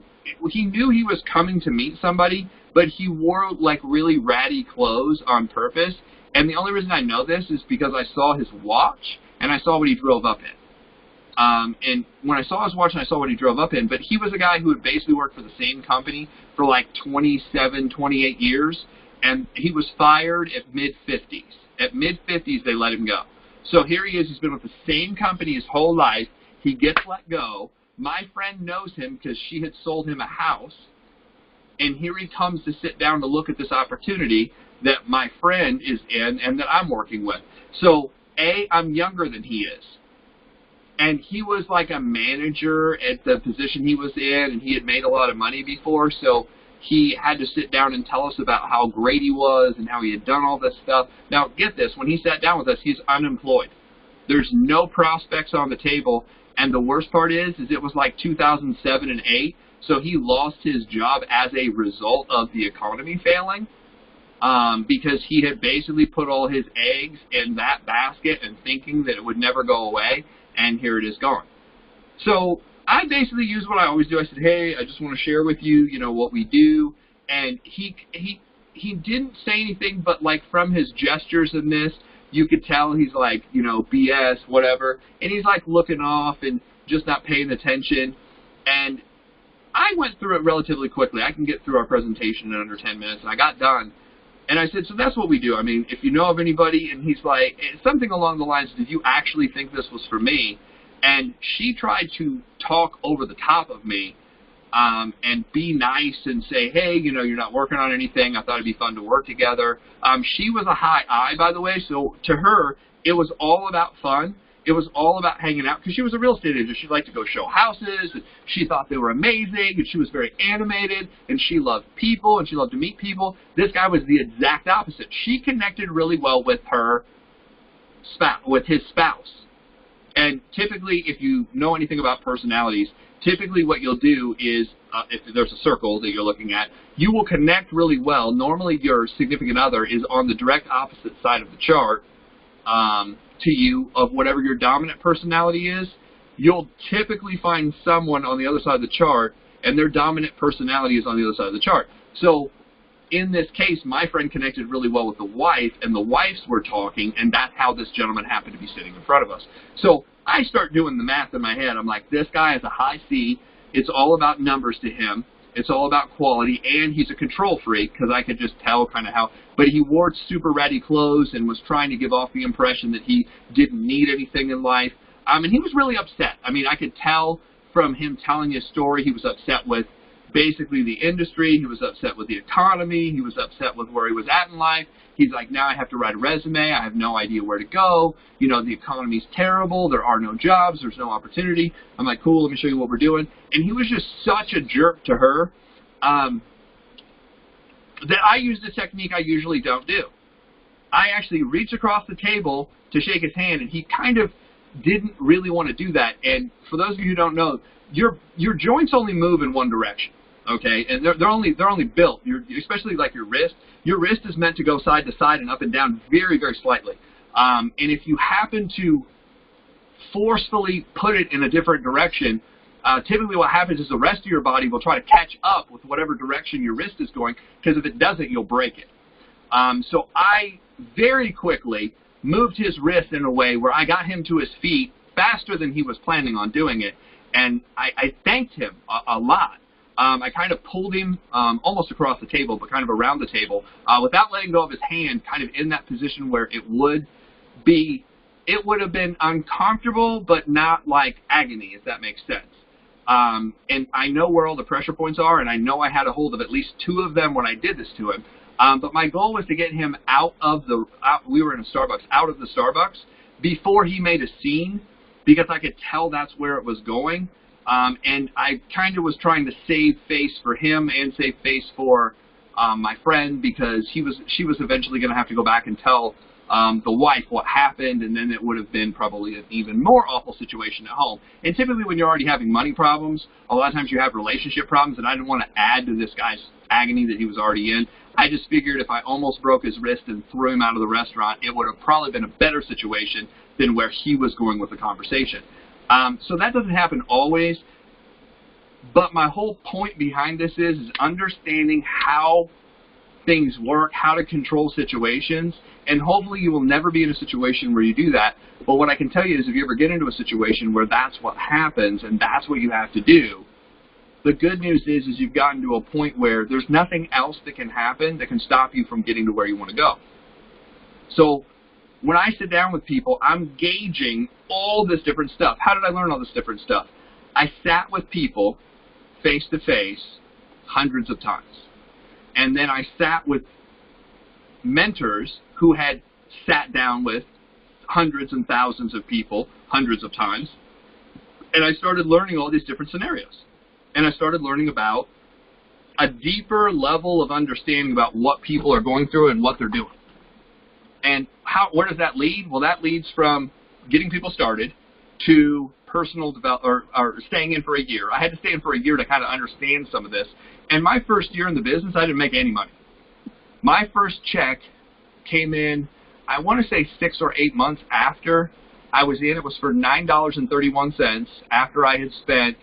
knew he was coming to meet somebody, but he wore, like, really ratty clothes on purpose, and the only reason I know this is because I saw his watch, and I saw what he drove up in. And when I saw his watch and I saw what he drove up in, but he was a guy who had basically worked for the same company for like 27, 28 years, and he was fired at mid-50s. At mid-50s, they let him go. So here he is. He's been with the same company his whole life. He gets let go. My friend knows him because she had sold him a house. And here he comes to sit down to look at this opportunity that my friend is in and that I'm working with. So, A, I'm younger than he is. And he was like a manager at the position he was in, and he had made a lot of money before, so he had to sit down and tell us about how great he was and how he had done all this stuff. Now, get this, when he sat down with us, he's unemployed. There's no prospects on the table, and the worst part is it was like 2007 and 8, so he lost his job as a result of the economy failing, because he had basically put all his eggs in that basket and thinking that it would never go away, and here it is gone. So I basically used what I always do. I said, hey, I just want to share with you, what we do. And he didn't say anything, but like from his gestures in this, you could tell he's like, BS, whatever. And he's like looking off and just not paying attention. And I went through it relatively quickly. I can get through our presentation in under 10 minutes, and I got done. And I said, so that's what we do. I mean, if you know of anybody, and he's like, something along the lines, did you actually think this was for me? And she tried to talk over the top of me and be nice and say, hey, you're not working on anything. I thought it'd be fun to work together. She was a high I, by the way, so to her, it was all about fun. It was all about hanging out, because she was a real estate agent. She liked to go show houses, and she thought they were amazing, and she was very animated, and she loved people, and she loved to meet people. This guy was the exact opposite. She connected really well with her spouse, with his spouse. And typically, if you know anything about personalities, typically what you'll do is, if there's a circle that you're looking at, you will connect really well. Normally, your significant other is on the direct opposite side of the chart to you of whatever your dominant personality is. You'll typically find someone on the other side of the chart, and their dominant personality is on the other side of the chart. So in this case, my friend connected really well with the wife, and the wives were talking, and that's how this gentleman happened to be sitting in front of us. So I start doing the math in my head. I'm like, this guy is a high C. It's all about numbers to him. It's all about quality, and he's a control freak, because I could just tell kind of how, but he wore super ratty clothes and was trying to give off the impression that he didn't need anything in life. And he was really upset. I mean, I could tell from him telling his story, he was upset with basically the industry. He was upset with the economy. He was upset with where he was at in life. He's like, now I have to write a resume. I have no idea where to go. The economy's terrible. There are no jobs. There's no opportunity. I'm like, cool, let me show you what we're doing. And he was just such a jerk to her that I used a technique I usually don't do. I actually reached across the table to shake his hand, and he kind of didn't really want to do that. And for those of you who don't know, your joints only move in one direction. Okay, and they're only built. Especially like your wrist. Your wrist is meant to go side to side and up and down very, very slightly. And if you happen to forcefully put it in a different direction, typically what happens is the rest of your body will try to catch up with whatever direction your wrist is going, because if it doesn't, you'll break it. So I very quickly moved his wrist in a way where I got him to his feet faster than he was planning on doing it, and I thanked him a lot. I kind of pulled him almost across the table, but kind of around the table, without letting go of his hand, kind of in that position where it would have been uncomfortable, but not like agony, if that makes sense. And I know where all the pressure points are, and I know I had a hold of at least 2 of them when I did this to him. But my goal was to get him we were in a Starbucks, out of the Starbucks before he made a scene, because I could tell that's where it was going. And I kind of was trying to save face for him and save face for my friend, because she was eventually going to have to go back and tell the wife what happened, and then it would have been probably an even more awful situation at home. And typically when you're already having money problems, a lot of times you have relationship problems, and I didn't want to add to this guy's agony that he was already in. I just figured if I almost broke his wrist and threw him out of the restaurant, it would have probably been a better situation than where he was going with the conversation. So that doesn't happen always, but my whole point behind this is understanding how things work, how to control situations, And hopefully you will never be in a situation where you do that. But what I can tell you is if you ever get into a situation where that's what happens and that's what you have to do, the good news is you've gotten to a point where there's nothing else that can happen that can stop you from getting to where you want to go. So when I sit down with people, I'm gauging all this different stuff. How did I learn all this different stuff? I sat with people face to face hundreds of times. And then I sat with mentors who had sat down with hundreds and thousands of people hundreds of times. And I started learning all these different scenarios. And I started learning about a deeper level of understanding about what people are going through and what they're doing. And where does that lead? Well, that leads from getting people started to personal development or staying in for a year. I had to stay in for a year to kind of understand some of this. And my first year in the business, I didn't make any money. My first check came in, I want to say 6 or 8 months after I was in. It was for $9.31 after I had spent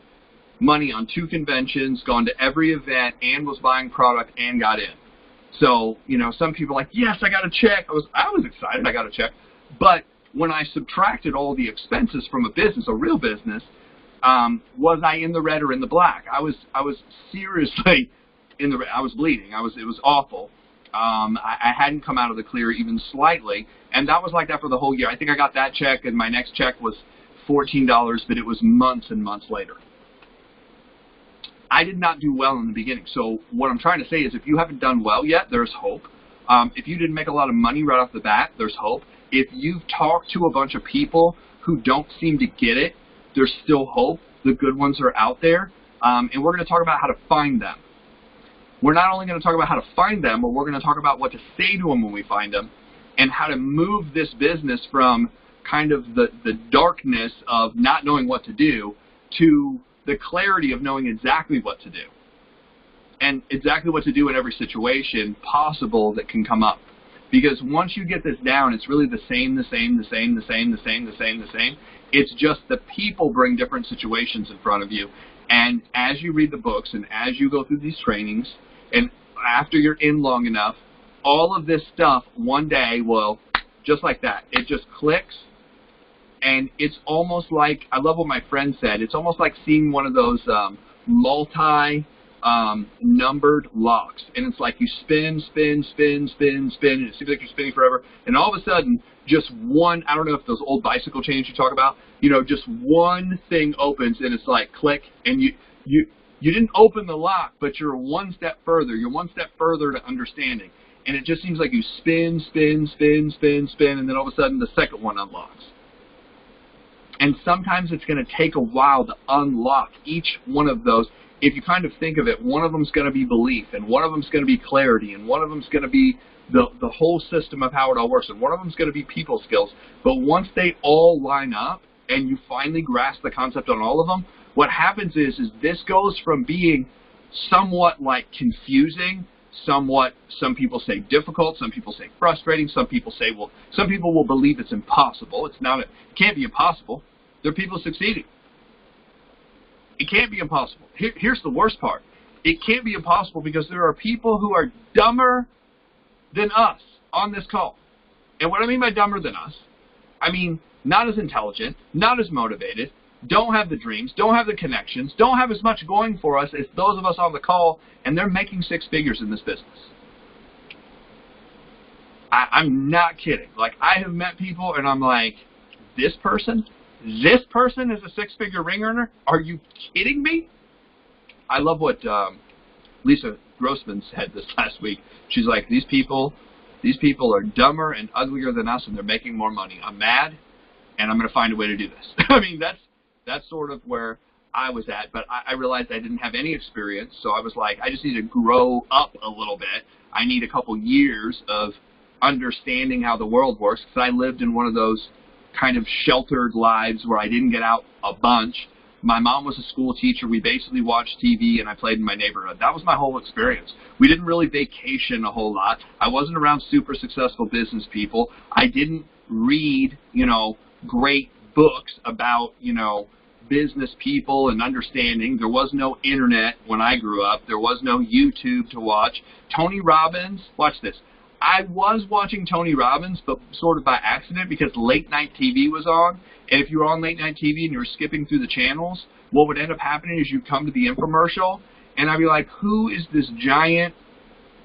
money on 2 conventions, gone to every event, and was buying product and got in. So, you know, some people are like, yes, I got a check. I was excited I got a check. But when I subtracted all the expenses from a business, a real business, was I in the red or in the black? I was seriously in the red. I was bleeding. It was awful. I hadn't come out of the clear even slightly, and that was like that for the whole year. I think I got that check, and my next check was $14, but it was months and months later. I did not do well in the beginning. So what I'm trying to say is if you haven't done well yet, there's hope. If you didn't make a lot of money right off the bat, there's hope. If you've talked to a bunch of people who don't seem to get it, there's still hope. The good ones are out there. And we're going to talk about how to find them. We're not only going to talk about how to find them, but we're going to talk about what to say to them when we find them and how to move this business from kind of the darkness of not knowing what to do to the clarity of knowing exactly what to do and exactly what to do in every situation possible that can come up. Because once you get this down, it's really the same. It's just the people bring different situations in front of you. And as you read the books and as you go through these trainings and after you're in long enough, all of this stuff one day will, just like that, it just clicks. And it's almost like, I love what my friend said, it's almost like seeing one of those multi-numbered locks. And it's like you spin, and it seems like you're spinning forever. And all of a sudden, just one, I don't know if those old bicycle chains you talk about, you know, just one thing opens and it's like click, and you didn't open the lock, but you're one step further. You're one step further to understanding. And it just seems like you spin, and then all of a sudden the second one unlocks. And sometimes it's going to take a while to unlock each one of those. If you kind of think of it, one of them is going to be belief, and one of them is going to be clarity, and one of them is going to be the whole system of how it all works, and one of them is going to be people skills. But once they all line up and you finally grasp the concept on all of them, what happens is this goes from being somewhat like confusing, somewhat, some people say difficult, some people say frustrating, some people say, well, some people will believe it's impossible. It can't be impossible. There are people succeeding. It can't be impossible. Here's the worst part. It can't be impossible because there are people who are dumber than us on this call. And what I mean by dumber than us, I mean not as intelligent, not as motivated, don't have the dreams, don't have the connections, don't have as much going for us as those of us on the call, and they're making 6 figures in this business. I'm not kidding. Like, I have met people, and I'm like, this person is a 6-figure ring earner? Are you kidding me? I love what Lisa Grossman said this last week. She's like, these people are dumber and uglier than us, and they're making more money. I'm mad, and I'm going to find a way to do this. I mean, that's sort of where I was at, but I realized I didn't have any experience, so I was like, I just need to grow up a little bit. I need a couple years of understanding how the world works, because I lived in one of those kind of sheltered lives where I didn't get out a bunch. My mom was a school teacher. We basically watched TV, and I played in my neighborhood. That was my whole experience. We didn't really vacation a whole lot. I wasn't around super successful business people. I didn't read, great books about, business people and understanding. There was no internet when I grew up. There was no YouTube to watch. Tony Robbins, watch this. I was watching Tony Robbins, but sort of by accident because late night TV was on. And if you were on late night TV and you were skipping through the channels, what would end up happening is you'd come to the infomercial, and I'd be like, who is this giant,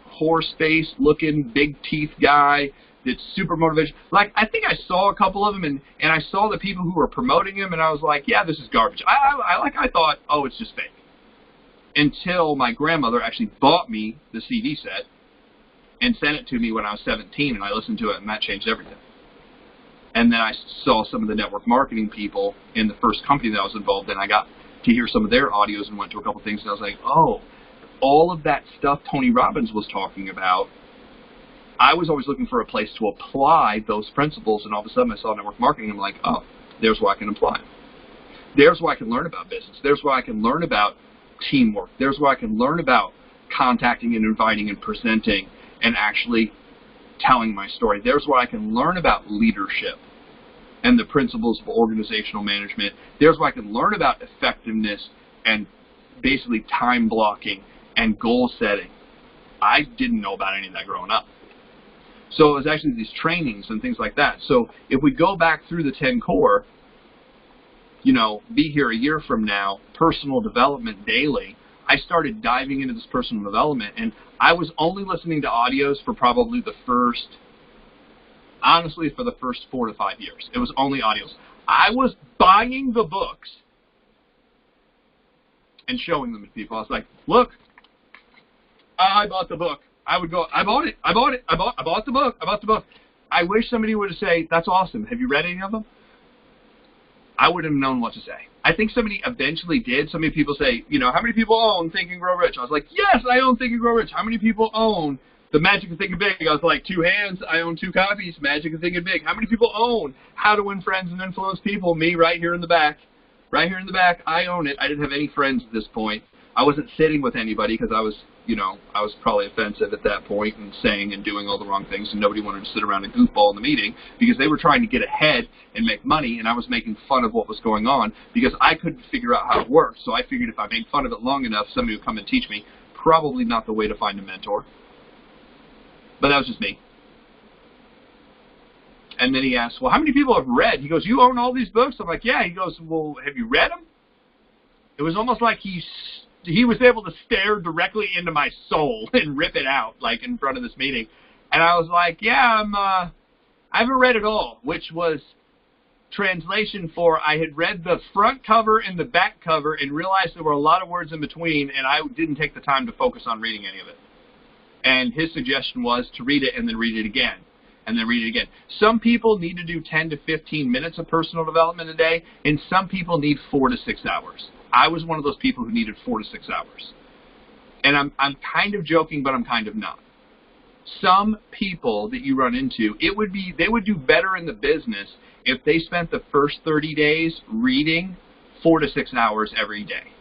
horse-faced looking, big teeth guy that's super motivational? Like, I think I saw a couple of them, and I saw the people who were promoting him, and I was like, yeah, this is garbage. I thought, oh, it's just fake. Until my grandmother actually bought me the CD set and sent it to me when I was 17, and I listened to it, and that changed everything. And then I saw some of the network marketing people in the first company that I was involved in. I got to hear some of their audios and went to a couple things, and I was like, oh, all of that stuff Tony Robbins was talking about, I was always looking for a place to apply those principles, and all of a sudden I saw network marketing, and I'm like, oh, there's where I can apply. There's where I can learn about business. There's where I can learn about teamwork. There's where I can learn about contacting and inviting and presenting and actually telling my story. There's where I can learn about leadership and the principles of organizational management. There's where I can learn about effectiveness and basically time blocking and goal setting. I didn't know about any of that growing up. So it was actually these trainings and things like that. So if we go back through the 10 core, you know, be here a year from now, personal development daily, I started diving into this personal development, and I was only listening to audios for probably the first, honestly, for the first 4 to 5 years. It was only audios. I was buying the books and showing them to people. I was like, look, I bought the book. I would go, I bought the book. I wish somebody would have said, that's awesome. Have you read any of them? I wouldn't have known what to say. I think somebody eventually did. So many people say, you know, how many people own Think and Grow Rich? I was like, yes, I own Think and Grow Rich. How many people own The Magic of Thinking Big? I was like, 2 hands. I own 2 copies. Magic of Thinking Big. How many people own How to Win Friends and Influence People? Me, right here in the back. Right here in the back. I own it. I didn't have any friends at this point. I wasn't sitting with anybody because I was, you know, I was probably offensive at that point and saying and doing all the wrong things, and nobody wanted to sit around and goofball in the meeting because they were trying to get ahead and make money, and I was making fun of what was going on because I couldn't figure out how it worked. So I figured if I made fun of it long enough, somebody would come and teach me. Probably not the way to find a mentor. But that was just me. And then he asked, well, how many people have read? He goes, you own all these books? I'm like, yeah. He goes, well, have you read them? It was almost like he was able to stare directly into my soul and rip it out, like in front of this meeting. And I was like, yeah, I haven't read it all, which was translation for I had read the front cover and the back cover and realized there were a lot of words in between, and I didn't take the time to focus on reading any of it. And his suggestion was to read it and then read it again. And then read it again. Some people need to do 10 to 15 minutes of personal development a day, and some people need 4 to 6 hours. I was one of those people who needed 4 to 6 hours. And I'm kind of joking, but I'm kind of not. Some people that you run into, they would do better in the business if they spent the first 30 days reading 4 to 6 hours every day.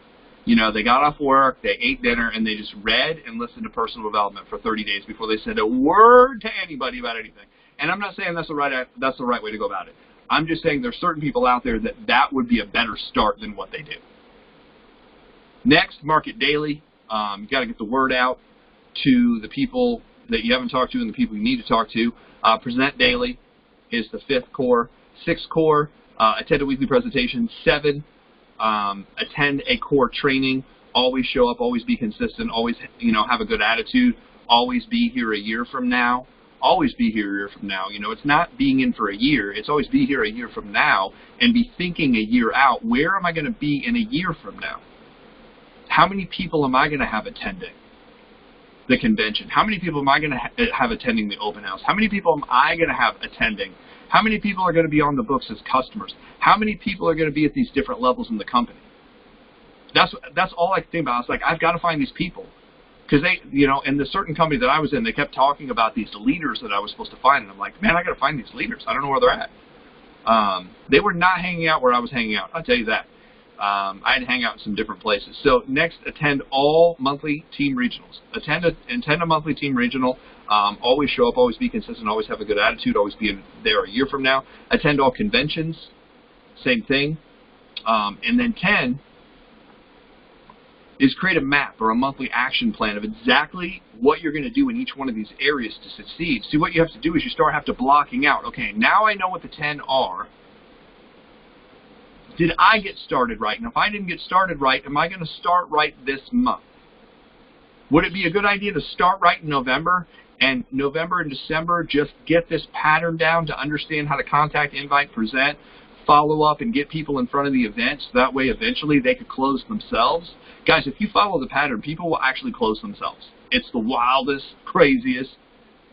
You know, they got off work, they ate dinner, and they just read and listened to personal development for 30 days before they said a word to anybody about anything. And I'm not saying that's the right way to go about it. I'm just saying there's certain people out there that would be a better start than what they do. Next, market daily. You got to get the word out to the people that you haven't talked to and the people you need to talk to. Present daily is the 5th core. 6th core, attend a weekly presentation. 7, attend a core training. Always show up. Always be consistent. Always, you know, have a good attitude. Always be here a year from now. Always be here a year from now. You know, it's not being in for a year. It's always be here a year from now and be thinking a year out. Where am I going to be in a year from now? How many people am I going to have attending the convention? How many people am I going to have attending the open house? How many people am I going to have attending? How many people are going to be on the books as customers? How many people are going to be at these different levels in the company? That's all I think about. I was like, I've got to find these people. Because they, you know, in the certain company that I was in, they kept talking about these leaders that I was supposed to find. And I'm like, man, I got to find these leaders. I don't know where they're at. They were not hanging out where I was hanging out. I'll tell you that. I had to hang out in some different places. So next, attend all monthly team regionals. Attend a monthly team regional. Always show up. Always be consistent. Always have a good attitude. Always be there a year from now. Attend all conventions. Same thing. And then 10, is create a map or a monthly action plan of exactly what you're going to do in each one of these areas to succeed. See, what you have to do is you have to blocking out. Okay, now I know what the 10 are. Did I get started right? And if I didn't get started right, am I going to start right this month? Would it be a good idea to start right in November, and November and December just get this pattern down to understand how to contact, invite, present, follow up, and get people in front of the event so that way eventually they could close themselves? Guys, if you follow the pattern, people will actually close themselves. It's the wildest, craziest,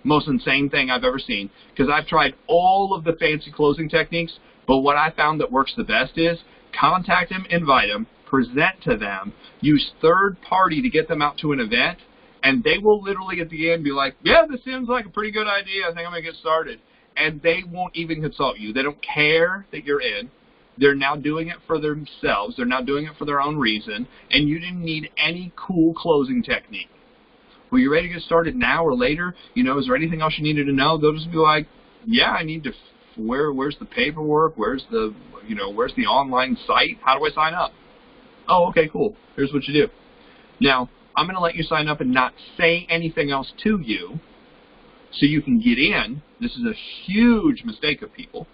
most insane thing I've ever seen, because I've tried all of the fancy closing techniques, but what I found that works the best is contact them, invite them, present to them, use third party to get them out to an event, and they will literally at the end be like, yeah, this seems like a pretty good idea. I think I'm going to get started. And they won't even consult you. They don't care that you're in. They're now doing it for themselves. They're now doing it for their own reason, and you didn't need any cool closing technique. Were you ready to get started now or later? You know, is there anything else you needed to know? They'll just be like, yeah, I need to. Where's the paperwork? Where's the online site? How do I sign up? Oh, okay, cool. Here's what you do. Now, I'm going to let you sign up and not say anything else to you so you can get in. This is a huge mistake of people.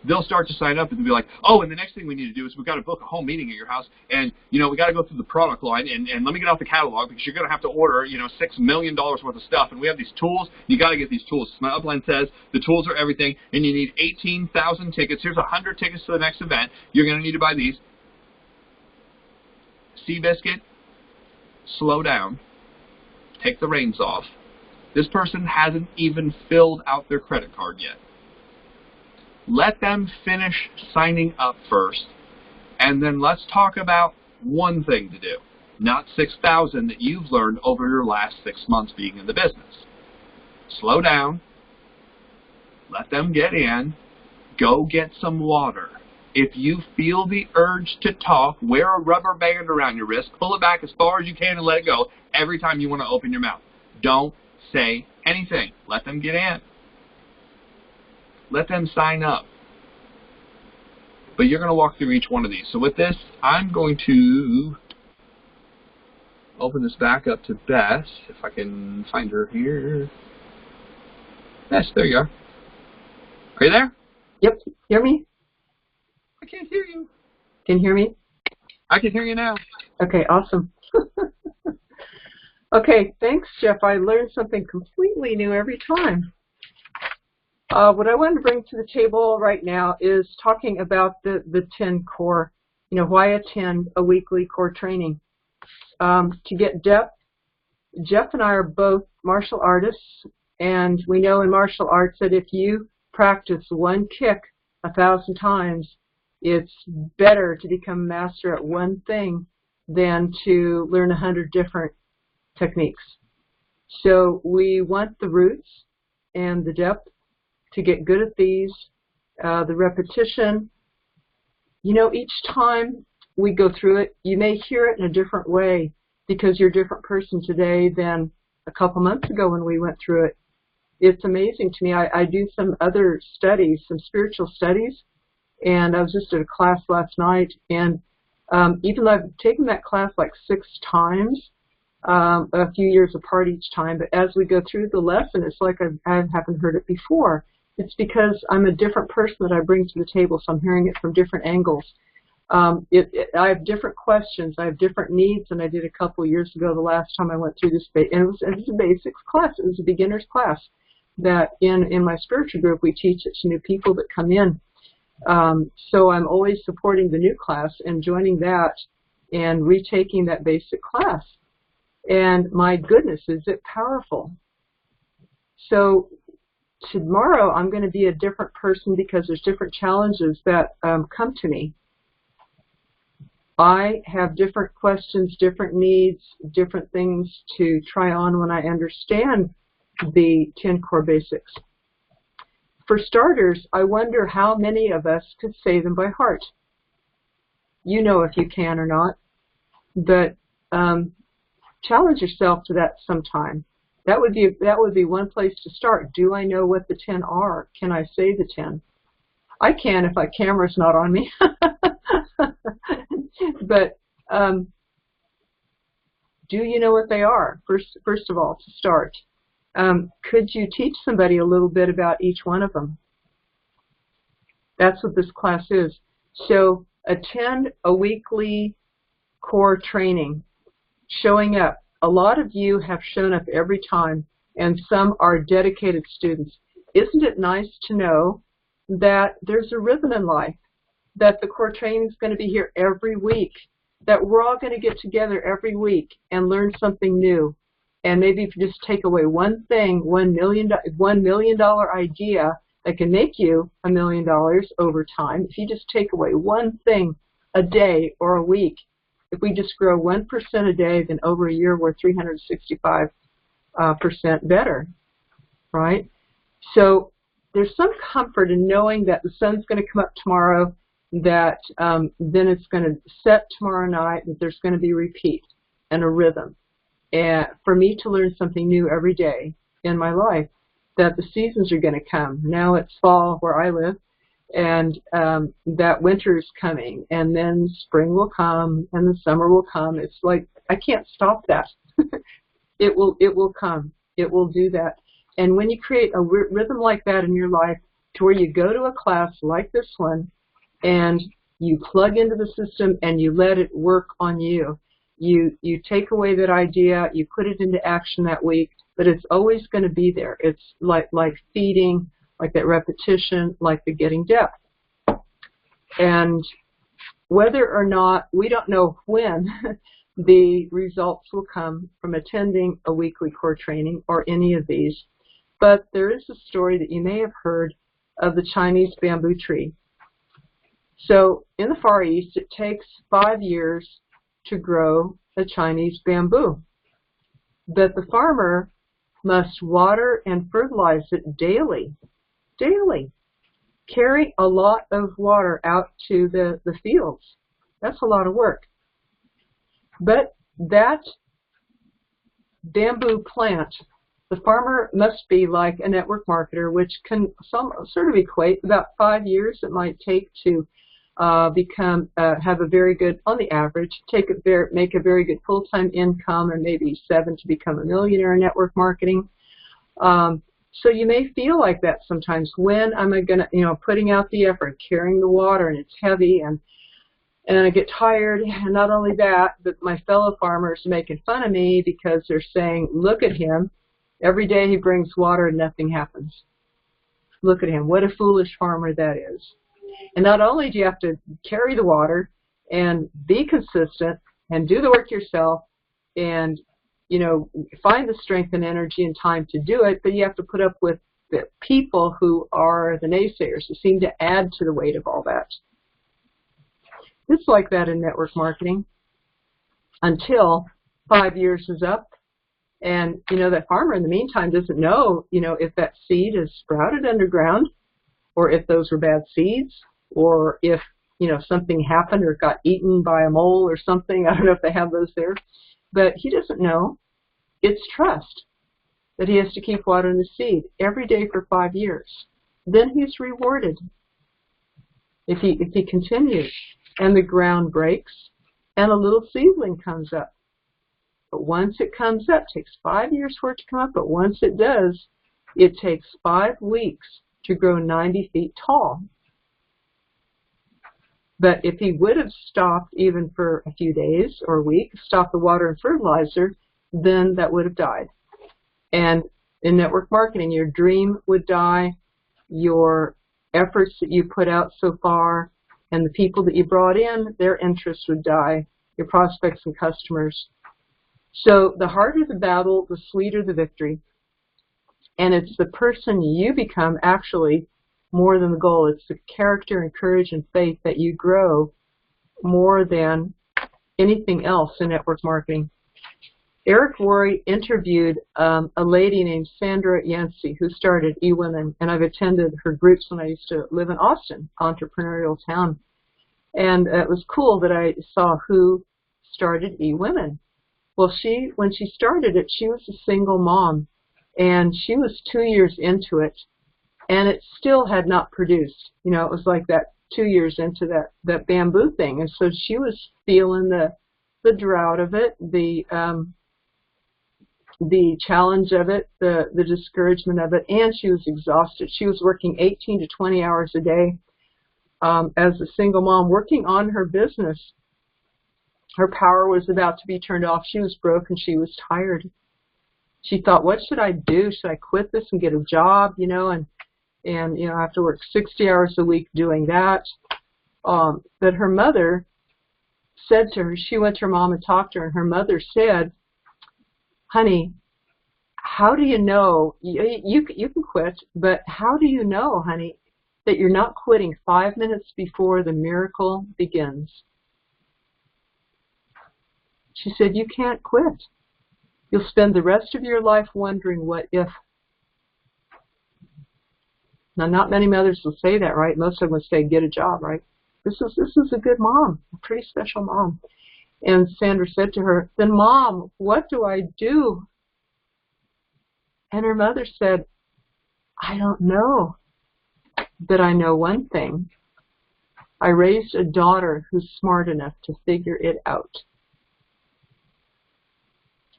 They'll start to sign up and they'll be like, oh, and the next thing we need to do is we've got to book a home meeting at your house, and, you know, we got to go through the product line, and let me get out the catalog because you're going to have to order, you know, $6 million worth of stuff, and we have these tools. You got to get these tools. My upline says the tools are everything, and you need 18,000 tickets. Here's 100 tickets to the next event. You're going to need to buy these. Seabiscuit, slow down. Take the reins off. This person hasn't even filled out their credit card yet. Let them finish signing up first, and then let's talk about one thing to do, not 6,000 that you've learned over your last 6 months being in the business. Slow down. Let them get in. Go get some water. If you feel the urge to talk, wear a rubber band around your wrist, pull it back as far as you can and let it go every time you want to open your mouth. Don't say anything. Let them get in. Let them sign up. But you're going to walk through each one of these. So with this, I'm going to open this back up to Bess, if I can find her here. Bess, there you are. Are you there? Yep. Hear me? I can't hear you. Can you hear me? I can hear you now. Okay, awesome. Okay, thanks, Jeff. I learned something completely new every time. What I want to bring to the table right now is talking about the 10 core. You know, why attend a weekly core training? To get depth, Jeff and I are both martial artists, and we know in martial arts that if you practice one kick 1,000 times, it's better to become a master at one thing than to learn 100 different techniques. So we want the roots and the depth to get good at these, the repetition. You know, each time we go through it, you may hear it in a different way because you're a different person today than a couple months ago when we went through it. It's amazing to me. I do some other studies, some spiritual studies, and I was just at a class last night, and even though I've taken that class like 6 times, a few years apart each time, but as we go through the lesson, it's like I haven't heard it before. It's because I'm a different person that I bring to the table, so I'm hearing it from different angles. I have different questions. I have different needs than I did a couple years ago the last time I went through this. And it was a basics class. It was a beginner's class that in my spiritual group we teach it to new people that come in. So I'm always supporting the new class and joining that and retaking that basic class. And my goodness, is it powerful. So tomorrow I'm going to be a different person because there's different challenges that come to me. I have different questions, different needs, different things to try on when I understand the 10 core basics. For starters, I wonder how many of us could say them by heart. You know if you can or not, but challenge yourself to that sometime. That would be one place to start. Do I know what the 10 are? Can I say the 10? I can if my camera's not on me. But Do you know what they are? First of all, to start. Could you teach somebody a little bit about each one of them? That's what this class is. So attend a weekly core training. Showing up. A lot of you have shown up every time, and some are dedicated students. Isn't it nice to know that there's a rhythm in life, that the core training is going to be here every week, that we're all going to get together every week and learn something new? And maybe if you just take away one thing, $1 million idea that can make you $1 million over time, if you just take away one thing a day or a week, if we just grow 1% a day, then over a year we're 365% better, right? So there's some comfort in knowing that the sun's going to come up tomorrow, that then it's going to set tomorrow night, that there's going to be a repeat and a rhythm. And for me to learn something new every day in my life, that the seasons are going to come. Now it's fall where I live, and that winter is coming, and then spring will come, and the summer will come. It's like I can't stop that. It will come. It will do that. And when you create a rhythm like that in your life, to where you go to a class like this one, and you plug into the system and you let it work on you. You take away that idea, you put it into action that week, but it's always going to be there. It's like feeding, like that repetition, like the getting depth. And whether or not, we don't know when the results will come from attending a weekly core training or any of these, but there is a story that you may have heard of the Chinese bamboo tree. So in the Far East, it takes 5 years to grow a Chinese bamboo. But the farmer must water and fertilize it daily. Daily. Carry a lot of water out to the fields. That's a lot of work. But that bamboo plant, the farmer must be like a network marketer, which can sort of equate about 5 years it might take to have a very good, on the average, make a very good full-time income, and maybe 7 to become a millionaire in network marketing. So you may feel like that sometimes. When am I going to, putting out the effort, carrying the water, and it's heavy, and I get tired. And not only that, but my fellow farmers are making fun of me because they're saying, look at him. Every day he brings water and nothing happens. Look at him. What a foolish farmer that is. And not only do you have to carry the water and be consistent and do the work yourself and, find the strength and energy and time to do it, but you have to put up with the people who are the naysayers, who seem to add to the weight of all that. It's like that in network marketing until 5 years is up. And, that farmer in the meantime doesn't know, if that seed is sprouted underground, or if those were bad seeds, or if, something happened or got eaten by a mole or something. I don't know if they have those there. But he doesn't know. It's trust that he has to keep watering the seed every day for 5 years. Then he's rewarded if he continues. And the ground breaks, and a little seedling comes up. But once it comes up, it takes 5 years for it to come up, but once it does, it takes 5 weeks to grow 90 feet tall. But if he would have stopped even for a few days or a week, stopped the water and fertilizer, then that would have died. And in network marketing, your dream would die, your efforts that you put out so far, and the people that you brought in, their interests would die, your prospects and customers. So the harder the battle, the sweeter the victory. And it's the person you become, actually, more than the goal. It's the character and courage and faith that you grow more than anything else in network marketing. Eric Worre interviewed a lady named Sandra Yancey who started eWomen, and I've attended her groups when I used to live in Austin, entrepreneurial town. And it was cool that I saw who started eWomen. Well, when she started it, she was a single mom, and she was 2 years into it, and it still had not produced. It was like that 2 years into that bamboo thing, and so she was feeling the drought of it, the challenge of it, the discouragement of it, and she was exhausted. She was working 18 to 20 hours a day as a single mom, working on her business. Her power was about to be turned off. She was broke and she was tired. She thought, what should I do? Should I quit this and get a job, and I have to work 60 hours a week doing that. But her mother said to her, she went to her mom and talked to her, and her mother said, honey, how do you know, you can quit, but how do you know, honey, that you're not quitting 5 minutes before the miracle begins? She said, you can't quit. You'll spend the rest of your life wondering what if. Now, not many mothers will say that, right? Most of them would say, get a job, right? This is a good mom, a pretty special mom. And Sandra said to her, then Mom, what do I do? And her mother said, I don't know, but I know one thing. I raised a daughter who's smart enough to figure it out.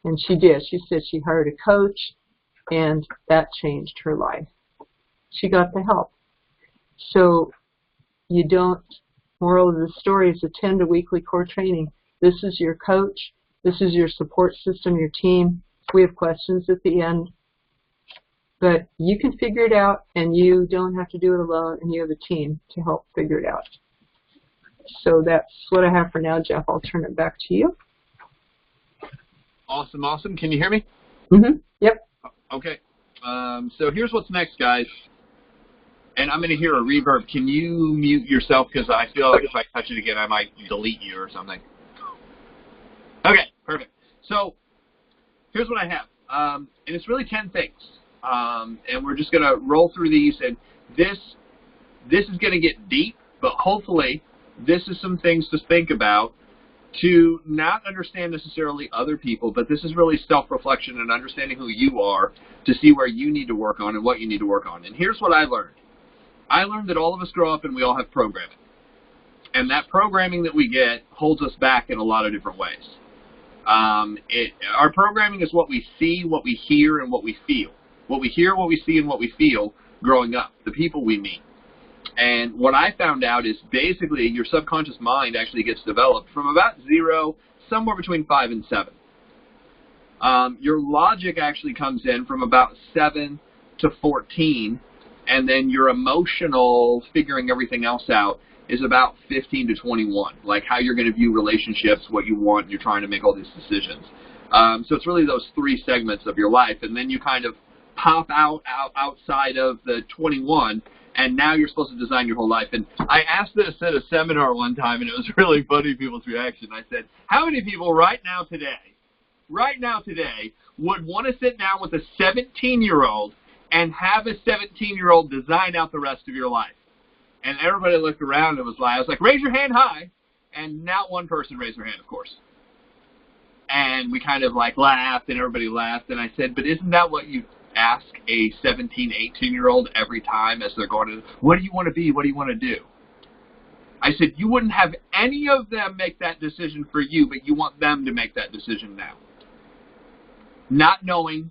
And she did. She said she hired a coach, and that changed her life. She got the help. So you don't, moral of the story is attend a weekly core training. This is your coach. This is your support system, your team. We have questions at the end. But you can figure it out, and you don't have to do it alone, and you have a team to help figure it out. So that's what I have for now, Jeff. I'll turn it back to you. Awesome, awesome. Can you hear me? Mm-hmm. Yep. Okay. So here's what's next, guys. And I'm going to hear a reverb. Can you mute yourself? Because I feel like if I touch it again, I might delete you or something. Okay, perfect. So here's what I have. And it's really 10 things. And we're just going to roll through these. And this is going to get deep, but hopefully this is some things to think about to not understand necessarily other people, but this is really self-reflection and understanding who you are to see where you need to work on and what you need to work on. And here's what I learned. I learned that all of us grow up and we all have programming. And that programming that we get holds us back in a lot of different ways. Our programming is what we see, what we hear, and what we feel. What we hear, what we see, and what we feel growing up, the people we meet. And what I found out is basically your subconscious mind actually gets developed from about 0, somewhere between 5 and 7. Your logic actually comes in from about 7 to 14, and then your emotional figuring everything else out is about 15 to 21, like how you're going to view relationships, what you want, and you're trying to make all these decisions. So it's really those 3 segments of your life, and then you kind of pop outside of the 21, and now you're supposed to design your whole life. And I asked this at a seminar one time, and it was really funny, people's reaction. I said, how many people right now today, would want to sit down with a 17-year-old and have a 17-year-old design out the rest of your life? And everybody looked around and I was like, raise your hand high. And not one person raised their hand, of course. And we kind of like laughed, and everybody laughed. And I said, but isn't that what you ask a 17, 18-year-old every time as they're going to, what do you want to be? What do you want to do? I said, you wouldn't have any of them make that decision for you, but you want them to make that decision now. Not knowing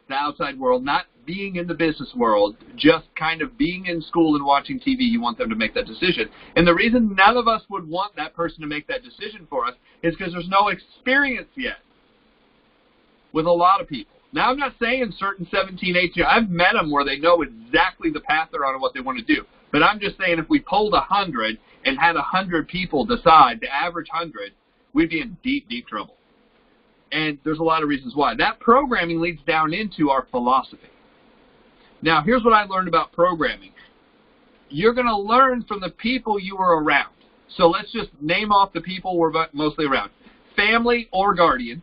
the outside world, not being in the business world, just kind of being in school and watching TV, you want them to make that decision. And the reason none of us would want that person to make that decision for us is because there's no experience yet with a lot of people. Now, I'm not saying certain 17, 18, I've met them where they know exactly the path they're on and what they want to do. But I'm just saying if we polled 100 and had 100 people decide, the average 100, we'd be in deep, deep trouble. And there's a lot of reasons why. That programming leads down into our philosophy. Now, here's what I learned about programming. You're going to learn from the people you were around. So let's just name off the people we're mostly around. Family or guardian.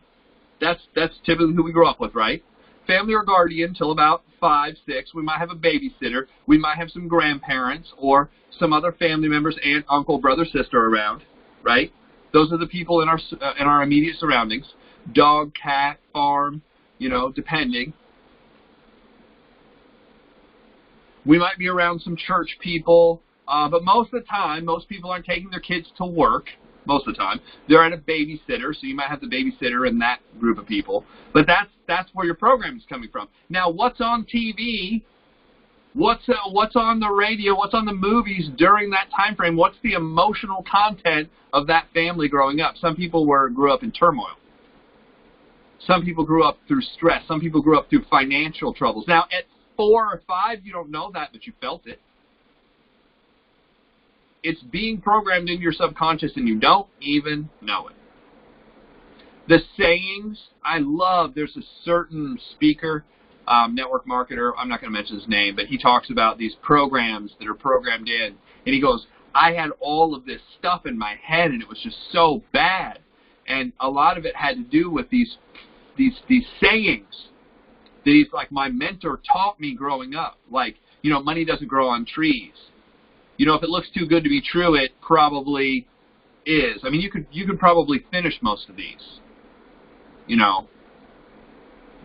That's typically who we grew up with, right? Family or guardian till about 5, 6. We might have a babysitter. We might have some grandparents or some other family members, aunt, uncle, brother, sister around, right? Those are the people in our immediate surroundings. Dog, cat, farm, depending. We might be around some church people, but most of the time, most people aren't taking their kids to work, most of the time. They're at a babysitter, so you might have the babysitter in that group of people. But that's where your program is coming from. Now, what's on TV? What's on the radio? What's on the movies during that time frame? What's the emotional content of that family growing up? Some people grew up in turmoil. Some people grew up through stress. Some people grew up through financial troubles. Now, at 4 or 5, you don't know that, but you felt it. It's being programmed into your subconscious, and you don't even know it. The sayings, I love, there's a certain speaker, network marketer, I'm not going to mention his name, but he talks about these programs that are programmed in, and he goes, I had all of this stuff in my head, and it was just so bad. And a lot of it had to do with these sayings that he's like, my mentor taught me growing up. Like, money doesn't grow on trees. If it looks too good to be true, it probably is. I mean, you could probably finish most of these.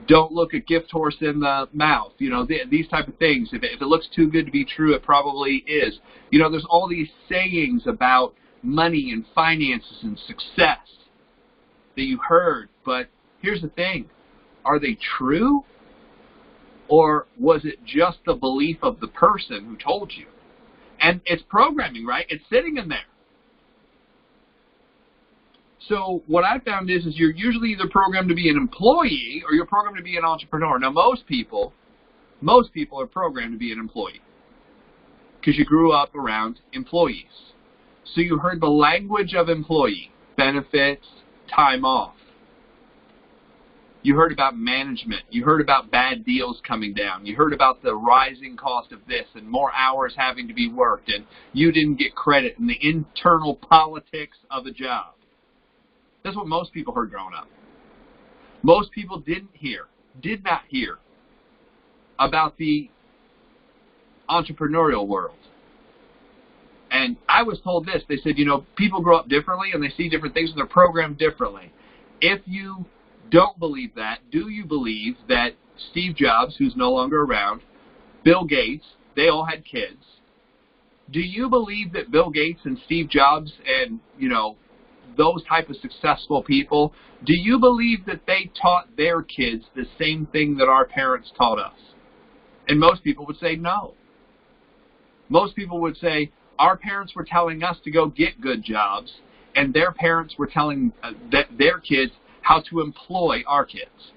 Don't look a gift horse in the mouth. These type of things. If it looks too good to be true, it probably is. There's all these sayings about money and finances and success that you heard. But here's the thing. Are they true? Or was it just the belief of the person who told you? And it's programming, right? It's sitting in there. So what I found is you're usually either programmed to be an employee or you're programmed to be an entrepreneur. Now, most people are programmed to be an employee because you grew up around employees. So you heard the language of employee, benefits, time off. You heard about management. You heard about bad deals coming down. You heard about the rising cost of this and more hours having to be worked, and you didn't get credit in the internal politics of a job. That's what most people heard growing up. Most people did not hear about the entrepreneurial world. And I was told this. They said, people grow up differently and they see different things and they're programmed differently. If you don't believe that, do you believe that Steve Jobs, who's no longer around, Bill Gates, they all had kids? Do you believe that Bill Gates and Steve Jobs and, those type of successful people, do you believe that they taught their kids the same thing that our parents taught us? And most people would say no. Most people would say, our parents were telling us to go get good jobs, and their parents were telling their kids how to employ our kids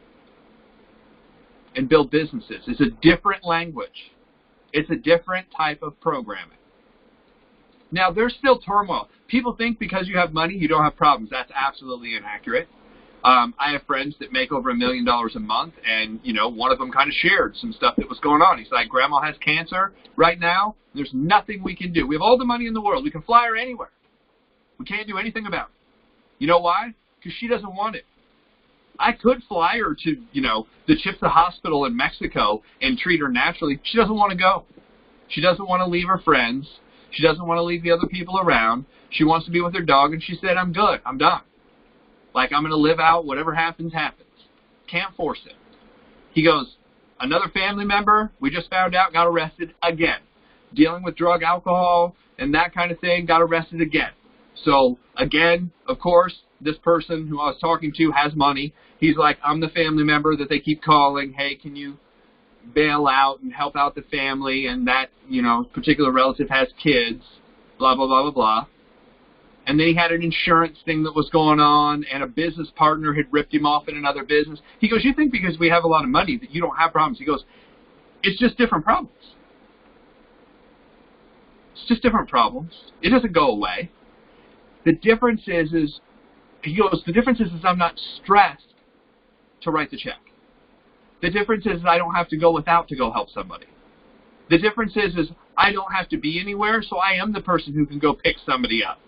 and build businesses. It's a different language. It's a different type of programming. Now, there's still turmoil. People think because you have money, you don't have problems. That's absolutely inaccurate. I have friends that make over $1 million a month, and, one of them kind of shared some stuff that was going on. He's like, Grandma has cancer right now. There's nothing we can do. We have all the money in the world. We can fly her anywhere. We can't do anything about it. You know why? Because she doesn't want it. I could fly her to, the Chipsa Hospital in Mexico and treat her naturally. She doesn't want to go. She doesn't want to leave her friends. She doesn't want to leave the other people around. She wants to be with her dog, and she said, I'm good. I'm done. Like, I'm going to live out. Whatever happens, happens. Can't force it. He goes, another family member, we just found out, got arrested again. Dealing with drug, alcohol, and that kind of thing, got arrested again. So, again, of course, this person who I was talking to has money. He's like, I'm the family member that they keep calling. Hey, can you bail out and help out the family? And that, particular relative has kids, blah, blah, blah, blah, blah. And then he had an insurance thing that was going on, and a business partner had ripped him off in another business. He goes, you think because we have a lot of money that you don't have problems? He goes, it's just different problems. It's just different problems. It doesn't go away. The difference is he goes, the difference is I'm not stressed to write the check. The difference is I don't have to go without to go help somebody. The difference is I don't have to be anywhere, so I am the person who can go pick somebody up.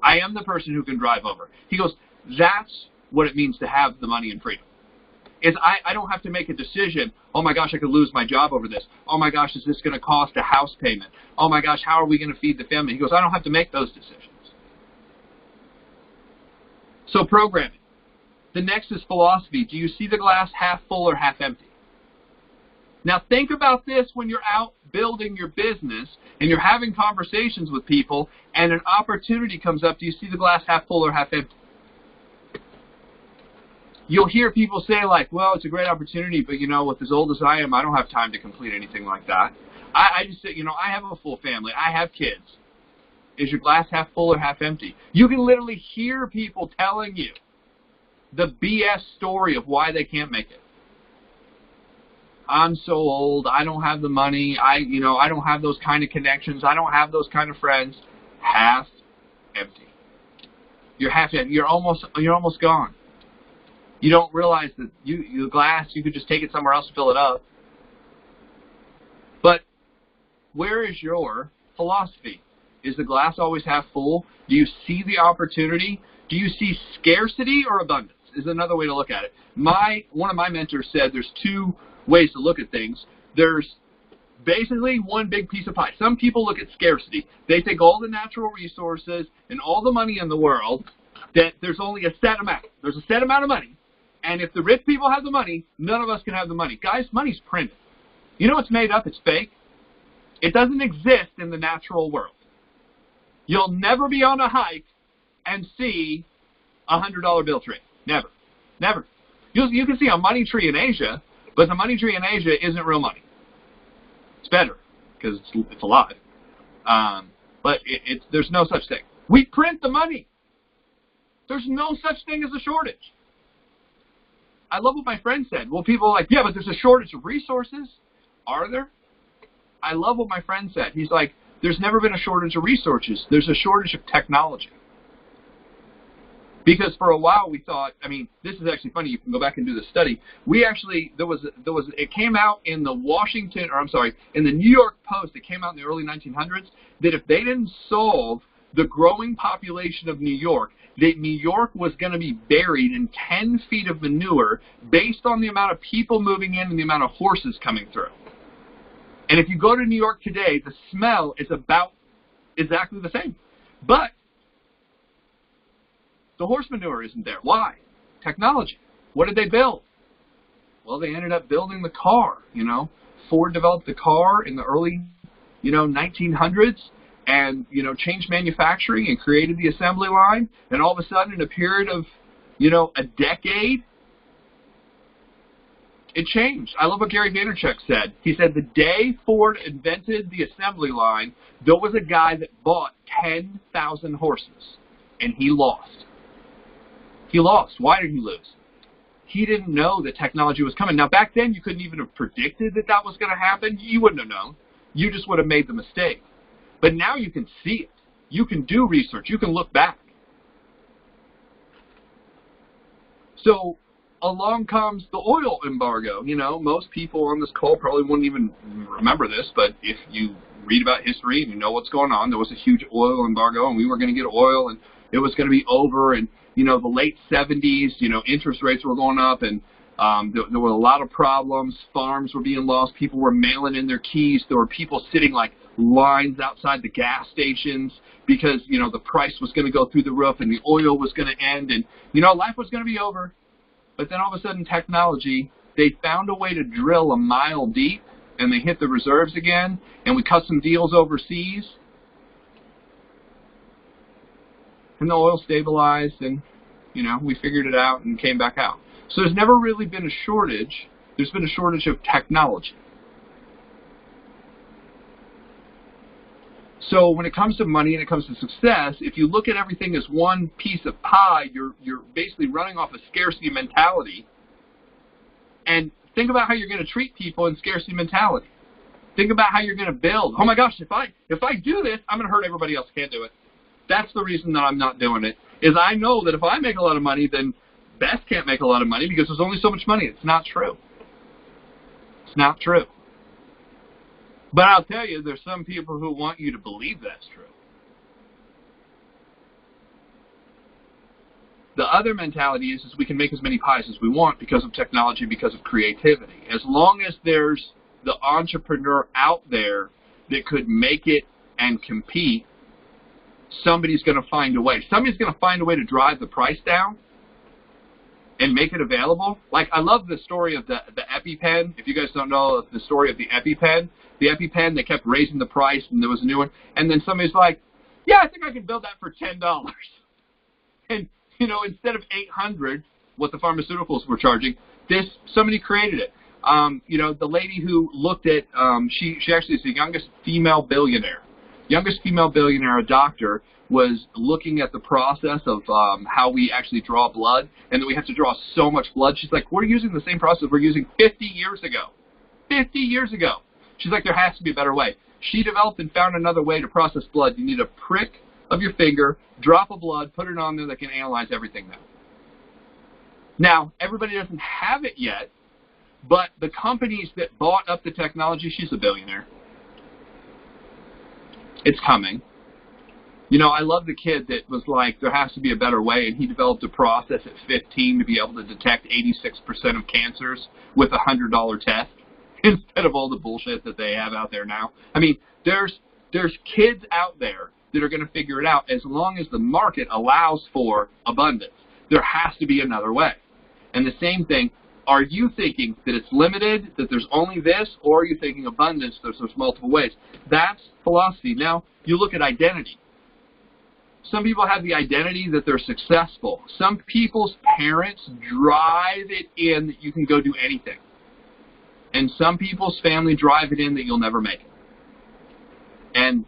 I am the person who can drive over. He goes, that's what it means to have the money and freedom. I don't have to make a decision, oh my gosh, I could lose my job over this. Oh my gosh, is this going to cost a house payment? Oh my gosh, how are we going to feed the family? He goes, I don't have to make those decisions. So programming. The next is philosophy. Do you see the glass half full or half empty? Now think about this when you're out building your business and you're having conversations with people and an opportunity comes up. Do you see the glass half full or half empty? You'll hear people say like, well, it's a great opportunity, but you know, with as old as I am, I don't have time to complete anything like that. I just say, you know, I have a full family. I have kids. Is your glass half full or half empty? You can literally hear people telling you the BS story of why they can't make it. I'm so old. I don't have the money. I don't have those kind of connections. I don't have those kind of friends. Half empty. You're half empty. You're almost gone. You don't realize that the glass, you could just take it somewhere else and fill it up. But where is your philosophy? Is the glass always half full? Do you see the opportunity? Do you see scarcity or abundance? Is another way to look at it. One of my mentors said there's two ways to look at things. There's basically one big piece of pie. Some people look at scarcity. They think all the natural resources and all the money in the world, that there's only a set amount. There's a set amount of money. And if the rich people have the money, none of us can have the money. Guys, money's printed. You know it's made up? It's fake. It doesn't exist in the natural world. You'll never be on a hike and see a $100 bill tree. Never. Never. You can see a money tree in Asia, but the money tree in Asia isn't real money. It's better because it's alive. But there's no such thing. We print the money. There's no such thing as a shortage. I love what my friend said. Well, people are like, yeah, but there's a shortage of resources. Are there? I love what my friend said. He's like, there's never been a shortage of resources. There's a shortage of technology. Because for a while we thought, I mean, this is actually funny. You can go back and do the study. We actually, it came out in the in the New York Post, it came out in the early 1900s, that if they didn't solve the growing population of New York, that New York was going to be buried in 10 feet of manure based on the amount of people moving in and the amount of horses coming through. And if you go to New York today, the smell is about exactly the same. But the horse manure isn't there. Why? Technology. What did they build? Well, they ended up building the car, you know. Ford developed the car in the early, 1900s and, changed manufacturing and created the assembly line. And all of a sudden, in a period of, a decade, it changed. I love what Gary Vaynerchuk said. He said the day Ford invented the assembly line, there was a guy that bought 10,000 horses, and he lost. He lost. Why did he lose? He didn't know that technology was coming. Now, back then, you couldn't even have predicted that that was going to happen. You wouldn't have known. You just would have made the mistake. But now you can see it. You can do research. You can look back. So along comes the oil embargo. Most people on this call probably wouldn't even remember this, but if you read about history and you know what's going on, there was a huge oil embargo, and we were going to get oil, and it was going to be over, and the late 70s, interest rates were going up, and there were a lot of problems. Farms were being lost. People were mailing in their keys. There were people sitting like lines outside the gas stations because, the price was going to go through the roof and the oil was going to end, and, life was going to be over. But then all of a sudden, technology, they found a way to drill a mile deep, and they hit the reserves again, and we cut some deals overseas. And the oil stabilized, and, we figured it out and came back out. So there's never really been a shortage. There's been a shortage of technology. So when it comes to money and it comes to success, if you look at everything as one piece of pie, you're basically running off a scarcity mentality. And think about how you're going to treat people in scarcity mentality. Think about how you're going to build. Oh my gosh, if I do this, I'm going to hurt everybody else. Can't do it. That's the reason that I'm not doing it, is I know that if I make a lot of money, then Bess can't make a lot of money because there's only so much money. It's not true. It's not true. But I'll tell you, there's some people who want you to believe that's true. The other mentality is we can make as many pies as we want because of technology, because of creativity. As long as there's the entrepreneur out there that could make it and compete, somebody's going to find a way. Somebody's going to find a way to drive the price down. and make it available. Like, I love the story of the EpiPen. If you guys don't know the story of the EpiPen, they kept raising the price, and there was a new one. And then somebody's like, yeah, I think I can build that for $10. And, you know, instead of $800, what the pharmaceuticals were charging, somebody created it. You know, the lady who looked at, she actually is the youngest female billionaire. A doctor, was looking at the process of how we actually draw blood, and that we have to draw so much blood. She's like, we're using the same process we're using 50 years ago. 50 years ago. She's like, there has to be a better way. She developed and found another way to process blood. You need a prick of your finger, drop of blood, put it on there that can analyze everything now. Now, everybody doesn't have it yet, but the companies that bought up the technology, she's a billionaire. It's coming. You know, I love the kid that was like, there has to be a better way, and he developed a process at 15 to be able to detect 86% of cancers with a $100 test instead of all the bullshit that they have out there now. I mean, there's kids out there that are going to figure it out as long as the market allows for abundance. There has to be another way. And the same thing, are you thinking that it's limited, that there's only this, or are you thinking abundance, there's multiple ways? That's philosophy. Now, you look at identity. Some people have the identity that they're successful. Some people's parents drive it in that you can go do anything. And some people's family drive it in that you'll never make it. And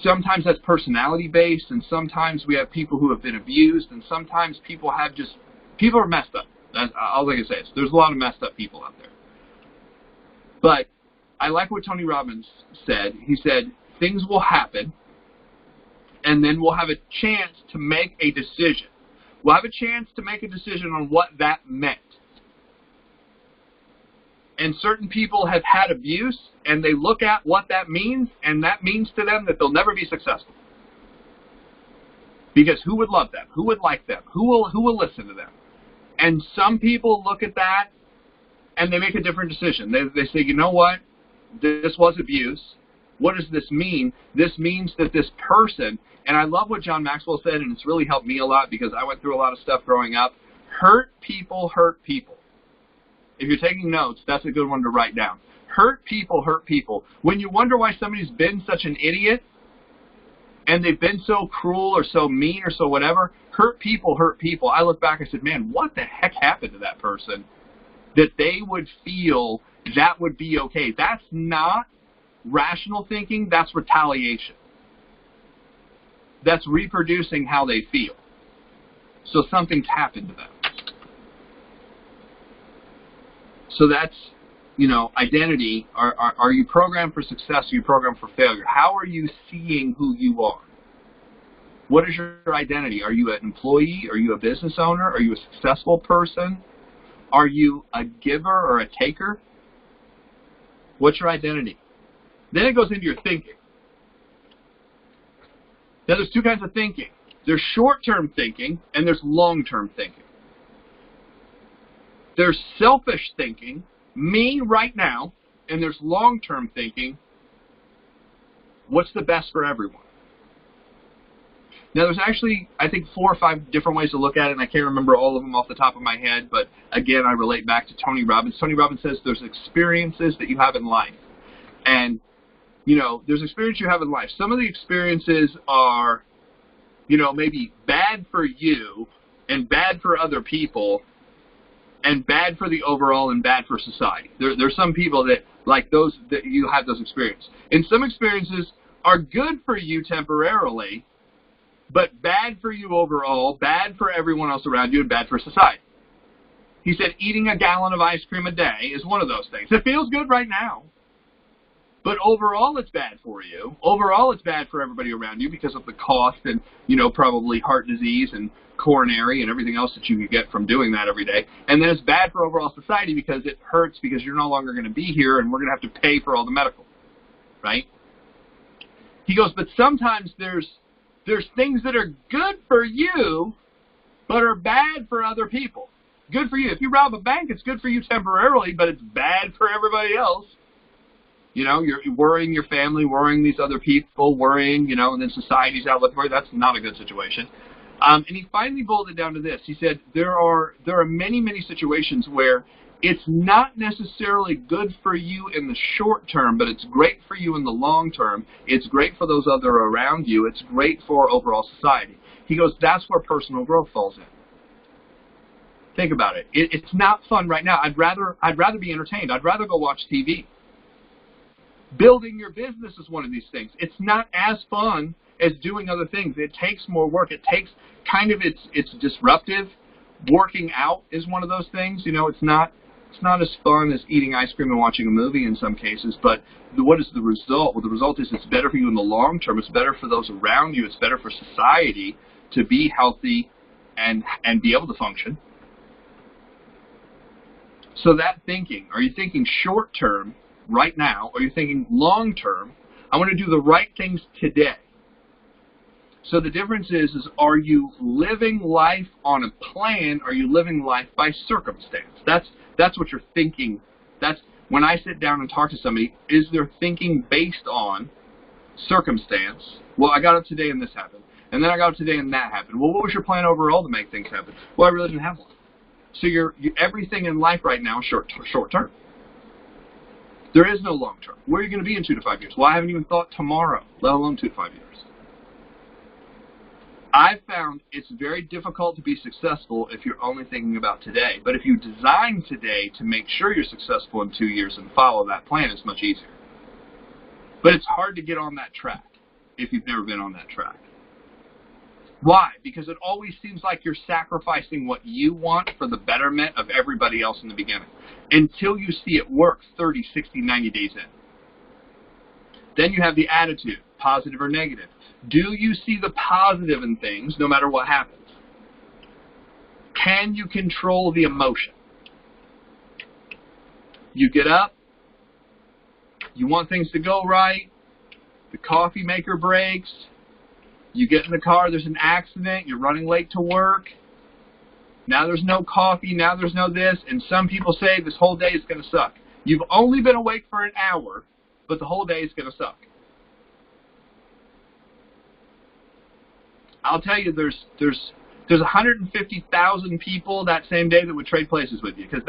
sometimes that's personality-based, and sometimes we have people who have been abused, and sometimes people are messed up. That's all I can say is there's a lot of messed up people out there. But I like what Tony Robbins said. He said, things will happen, and then we'll have a chance to make a decision. We'll have a chance to make a decision on what that meant. And certain people have had abuse, and they look at what that means, and that means to them that they'll never be successful. Because who would love them? Who would like them? Who will listen to them? And some people look at that, and they make a different decision. They say, you know what? This was abuse. What does this mean? This means that this person, and I love what John Maxwell said, and it's really helped me a lot because I went through a lot of stuff growing up. Hurt people hurt people. If you're taking notes, that's a good one to write down. Hurt people hurt people. When you wonder why somebody's been such an idiot, and they've been so cruel or so mean or so whatever, hurt people hurt people. I look back and said, man, what the heck happened to that person that they would feel that would be okay? That's not rational thinking. That's retaliation. That's reproducing how they feel. So something's happened to them. So that's, you know, identity. Are you programmed for success? Are you programmed for failure? How are you seeing who you are? What is your identity? Are you an employee? Are you a business owner? Are you a successful person? Are you a giver or a taker? What's your identity? Then it goes into your thinking. Now, there's two kinds of thinking. There's short-term thinking and there's long-term thinking. There's selfish thinking, me right now, and there's long-term thinking, what's the best for everyone? Now, there's actually, I think, 4 or 5 different ways to look at it, and I can't remember all of them off the top of my head, but again, I relate back to Tony Robbins. Tony Robbins says there's experiences that you have in life. And, you know, there's experience you have in life. Some of the experiences are, you know, maybe bad for you and bad for other people and bad for the overall and bad for society. There's some people that, like those, that you have those experiences. And some experiences are good for you temporarily, but bad for you overall, bad for everyone else around you, and bad for society. He said eating a gallon of ice cream a day is one of those things. It feels good right now, but overall it's bad for you. Overall it's bad for everybody around you because of the cost and, you know, probably heart disease and coronary and everything else that you could get from doing that every day. And then it's bad for overall society because it hurts because you're no longer going to be here and we're going to have to pay for all the medical, right? He goes, but sometimes there's things that are good for you, but are bad for other people. Good for you. If you rob a bank, it's good for you temporarily, but it's bad for everybody else. You know, you're worrying your family, worrying these other people, worrying, you know, and then society's out looking for you. That's not a good situation. And he finally boiled it down to this. He said, there are many, many situations where it's not necessarily good for you in the short term, but it's great for you in the long term. It's great for those other around you. It's great for overall society. He goes, that's where personal growth falls in. Think about it. It's not fun right now. I'd rather be entertained. I'd rather go watch TV. Building your business is one of these things. It's not as fun as doing other things. It takes more work. It takes it's disruptive. Working out is one of those things. You know, it's not as fun as eating ice cream and watching a movie in some cases, but what is the result? Well, the result is it's better for you in the long term. It's better for those around you. It's better for society to be healthy and be able to function. So that thinking, are you thinking short term right now, or are you thinking long term? I want to do the right things today. So the difference is are you living life on a plan, or are you living life by circumstance? That's what you're thinking. That's when I sit down and talk to somebody, is their thinking based on circumstance? Well, I got up today and this happened. And then I got up today and that happened. Well, what was your plan overall to make things happen? Well, I really didn't have one. So everything in life right now is short term. There is no long term. Where are you going to be in 2 to 5 years? Well, I haven't even thought tomorrow, let alone 2 to 5 years. I've found it's very difficult to be successful if you're only thinking about today. But if you design today to make sure you're successful in 2 years and follow that plan, it's much easier. But it's hard to get on that track if you've never been on that track. Why? Because it always seems like you're sacrificing what you want for the betterment of everybody else in the beginning, until you see it work 30, 60, 90 days in. Then you have the attitude, positive or negative. Do you see the positive in things no matter what happens? Can you control the emotion? You get up, you want things to go right, the coffee maker breaks, you get in the car, there's an accident, you're running late to work, now there's no coffee, now there's no this, and some people say this whole day is going to suck. You've only been awake for an hour, but the whole day is going to suck. I'll tell you, there's 150,000 people that same day that would trade places with you, because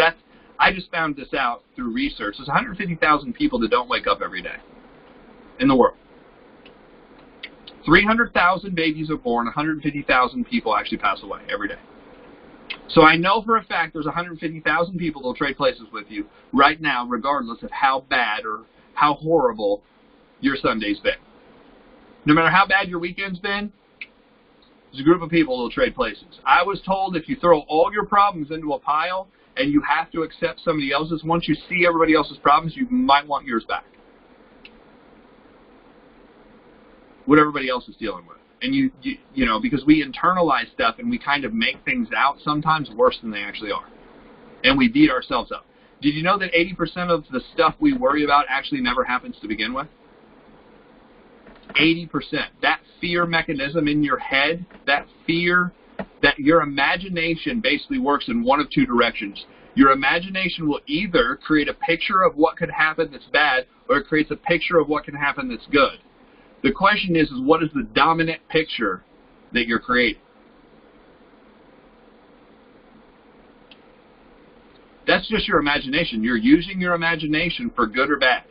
I just found this out through research. There's 150,000 people that don't wake up every day in the world. 300,000 babies are born, 150,000 people actually pass away every day. So I know for a fact there's 150,000 people that will trade places with you right now, regardless of how bad or how horrible your Sunday's been. No matter how bad your weekend's been, there's a group of people that will trade places. I was told if you throw all your problems into a pile and you have to accept somebody else's, once you see everybody else's problems, you might want yours back. What everybody else is dealing with. And you know, because we internalize stuff and we kind of make things out sometimes worse than they actually are. And we beat ourselves up. Did you know that 80% of the stuff we worry about actually never happens to begin with? 80%. That fear mechanism in your head, that fear, that your imagination basically works in one of two directions. Your imagination will either create a picture of what could happen that's bad, or it creates a picture of what can happen that's good. The question is what is the dominant picture that you're creating? That's just your imagination. You're using your imagination for good or bad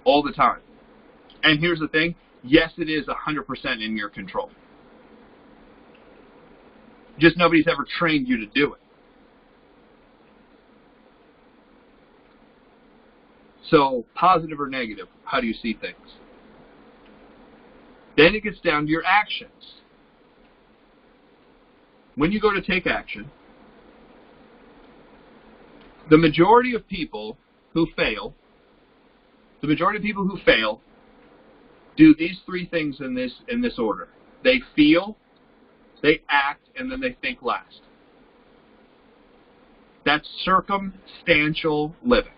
all the time. And here's the thing. Yes, it is 100% in your control. Just nobody's ever trained you to do it. So, positive or negative, how do you see things? Then it gets down to your actions. When you go to take action, the majority of people who fail do these three things in this order. They feel, they act, and then they think last. That's circumstantial living.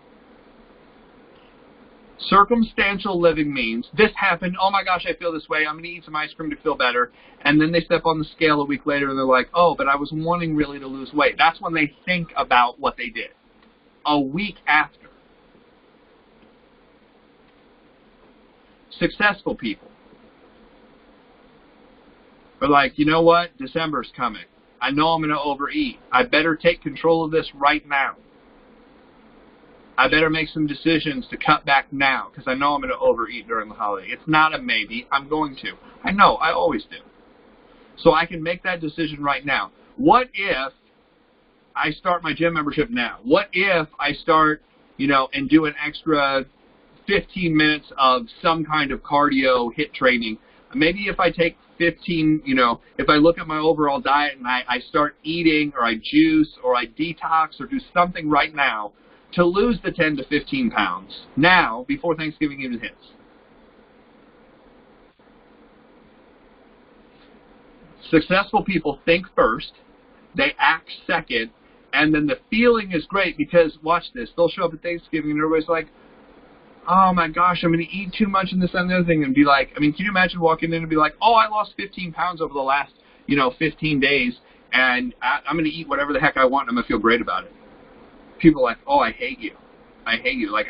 Circumstantial living means this happened, oh my gosh, I feel this way, I'm going to eat some ice cream to feel better, and then they step on the scale a week later and they're like, oh, but I was wanting really to lose weight. That's when they think about what they did. A week after. Successful people Or like, you know what? December's coming. I know I'm going to overeat. I better take control of this right now. I better make some decisions to cut back now because I know I'm going to overeat during the holiday. It's not a maybe. I'm going to. I know. I always do. So I can make that decision right now. What if I start my gym membership now? What if I start, and do an extra 15 minutes of some kind of cardio HIIT training? Maybe if I take 15, if I look at my overall diet and I start eating or I juice or I detox or do something right now to lose the 10 to 15 pounds now before Thanksgiving even hits. Successful people think first, they act second, and then the feeling is great because, watch this, they'll show up at Thanksgiving and everybody's like, oh my gosh, I'm going to eat too much and this and the other thing, and be like, can you imagine walking in and be like, oh, I lost 15 pounds over the last, 15 days, and I'm going to eat whatever the heck I want and I'm going to feel great about it. People are like, oh, I hate you. I hate you. Like,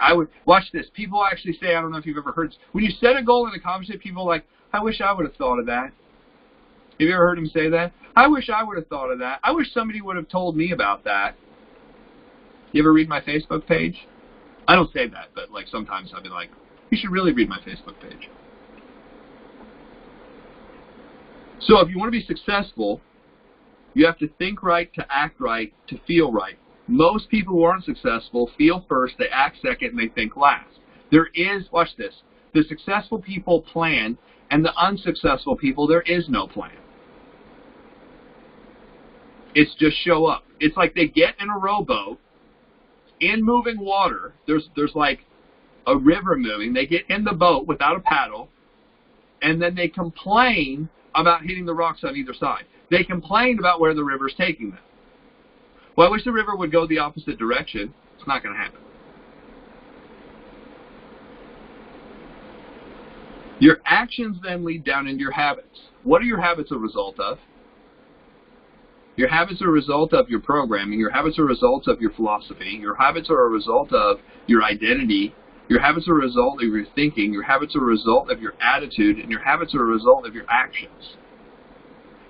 watch this. People actually say, I don't know if you've ever heard this, when you set a goal in a conversation, people are like, I wish I would have thought of that. Have you ever heard him say that? I wish I would have thought of that. I wish somebody would have told me about that. You ever read my Facebook page? I don't say that, but like sometimes I'll be like, you should really read my Facebook page. So if you want to be successful, you have to think right, to act right, to feel right. Most people who aren't successful feel first, they act second, and they think last. There is, watch this, the successful people plan, and the unsuccessful people, there is no plan. It's just show up. It's like they get in a rowboat in moving water. There's like a river moving. They get in the boat without a paddle, and then they complain about hitting the rocks on either side. They complain about where the river's taking them. Well, I wish the river would go the opposite direction. It's not going to happen. Your actions then lead down into your habits. What are your habits a result of? Your habits are a result of your programming. Your habits are a result of your philosophy. Your habits are a result of your identity. Your habits are a result of your thinking. Your habits are a result of your attitude. And your habits are a result of your actions.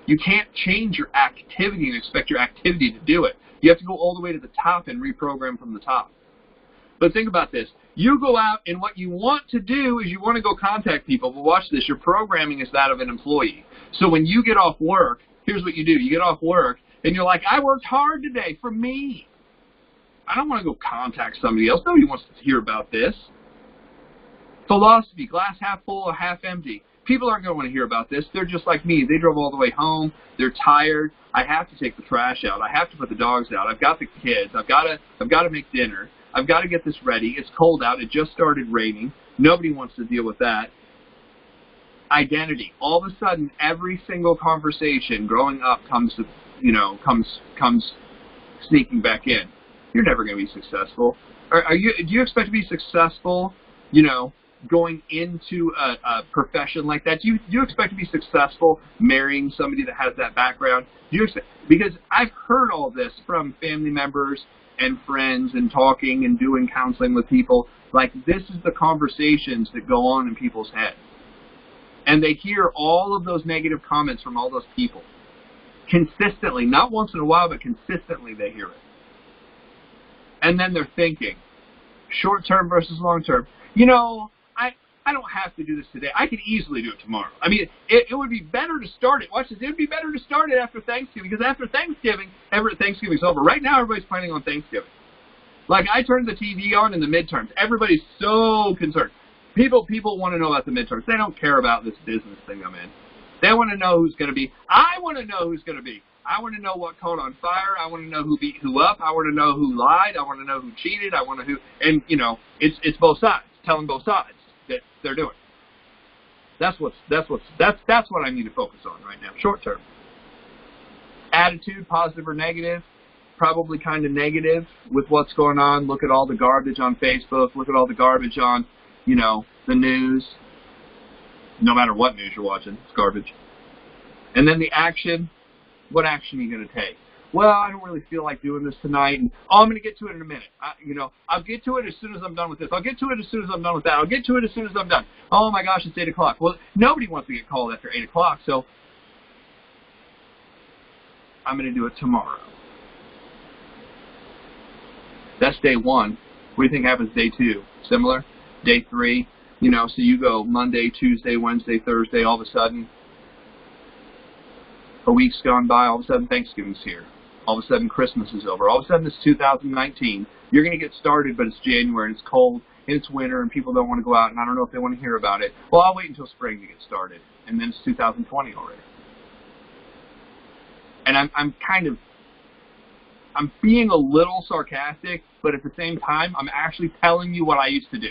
You can't change your activity and expect your activity to do it. You have to go all the way to the top and reprogram from the top. But think about this. You go out and what you want to do is you want to go contact people. But watch this. Your programming is that of an employee. So when you get off work, here's what you do. You get off work and you're like, I worked hard today for me. I don't want to go contact somebody else. Nobody wants to hear about this. Philosophy, glass half full or half empty. People aren't going to want to hear about this. They're just like me. They drove all the way home. They're tired. I have to take the trash out. I have to put the dogs out. I've got the kids. I've got to make dinner. I've got to get this ready. It's cold out. It just started raining. Nobody wants to deal with that. Identity. All of a sudden, every single conversation growing up comes sneaking back in. You're never going to be successful. Do you expect to be successful, going into a profession like that? Do you expect to be successful marrying somebody that has that background? Because I've heard all this from family members and friends and talking and doing counseling with people. Like, this is the conversations that go on in people's heads. And they hear all of those negative comments from all those people. Consistently, not once in a while, but consistently they hear it. And then they're thinking, short-term versus long-term. I don't have to do this today. I could easily do it tomorrow. I mean, it would be better to start it. Watch this. It would be better to start it after Thanksgiving, because after Thanksgiving, Thanksgiving's over. Right now, everybody's planning on Thanksgiving. Like, I turned the TV on in the midterms. Everybody's so concerned. People want to know about the midterms. They don't care about this business thing I'm in. They want to know who's going to be. I want to know who's going to be. I want to know what caught on fire. I want to know who beat who up. I want to know who lied. I want to know who cheated. I want to who, and it's both sides, telling both sides that they're doing. That's what I need to focus on right now, short term. Attitude, positive or negative, probably kind of negative with what's going on. Look at all the garbage on Facebook. Look at all the garbage on, the news. No matter what news you're watching, it's garbage. And then the action. What action are you going to take? Well, I don't really feel like doing this tonight. And, I'm going to get to it in a minute. I'll get to it as soon as I'm done with this. I'll get to it as soon as I'm done with that. I'll get to it as soon as I'm done. Oh, my gosh, it's 8 o'clock. Well, nobody wants to get called after 8 o'clock. So I'm going to do it tomorrow. That's day 1. What do you think happens day 2? Similar? Day 3? You know, so you go Monday, Tuesday, Wednesday, Thursday, all of a sudden, a week's gone by, all of a sudden Thanksgiving's here. All of a sudden Christmas is over. All of a sudden it's 2019. You're going to get started, but it's January, and it's cold, and it's winter, and people don't want to go out, and I don't know if they want to hear about it. Well, I'll wait until spring to get started, and then it's 2020 already. And I'm being a little sarcastic, but at the same time, I'm actually telling you what I used to do.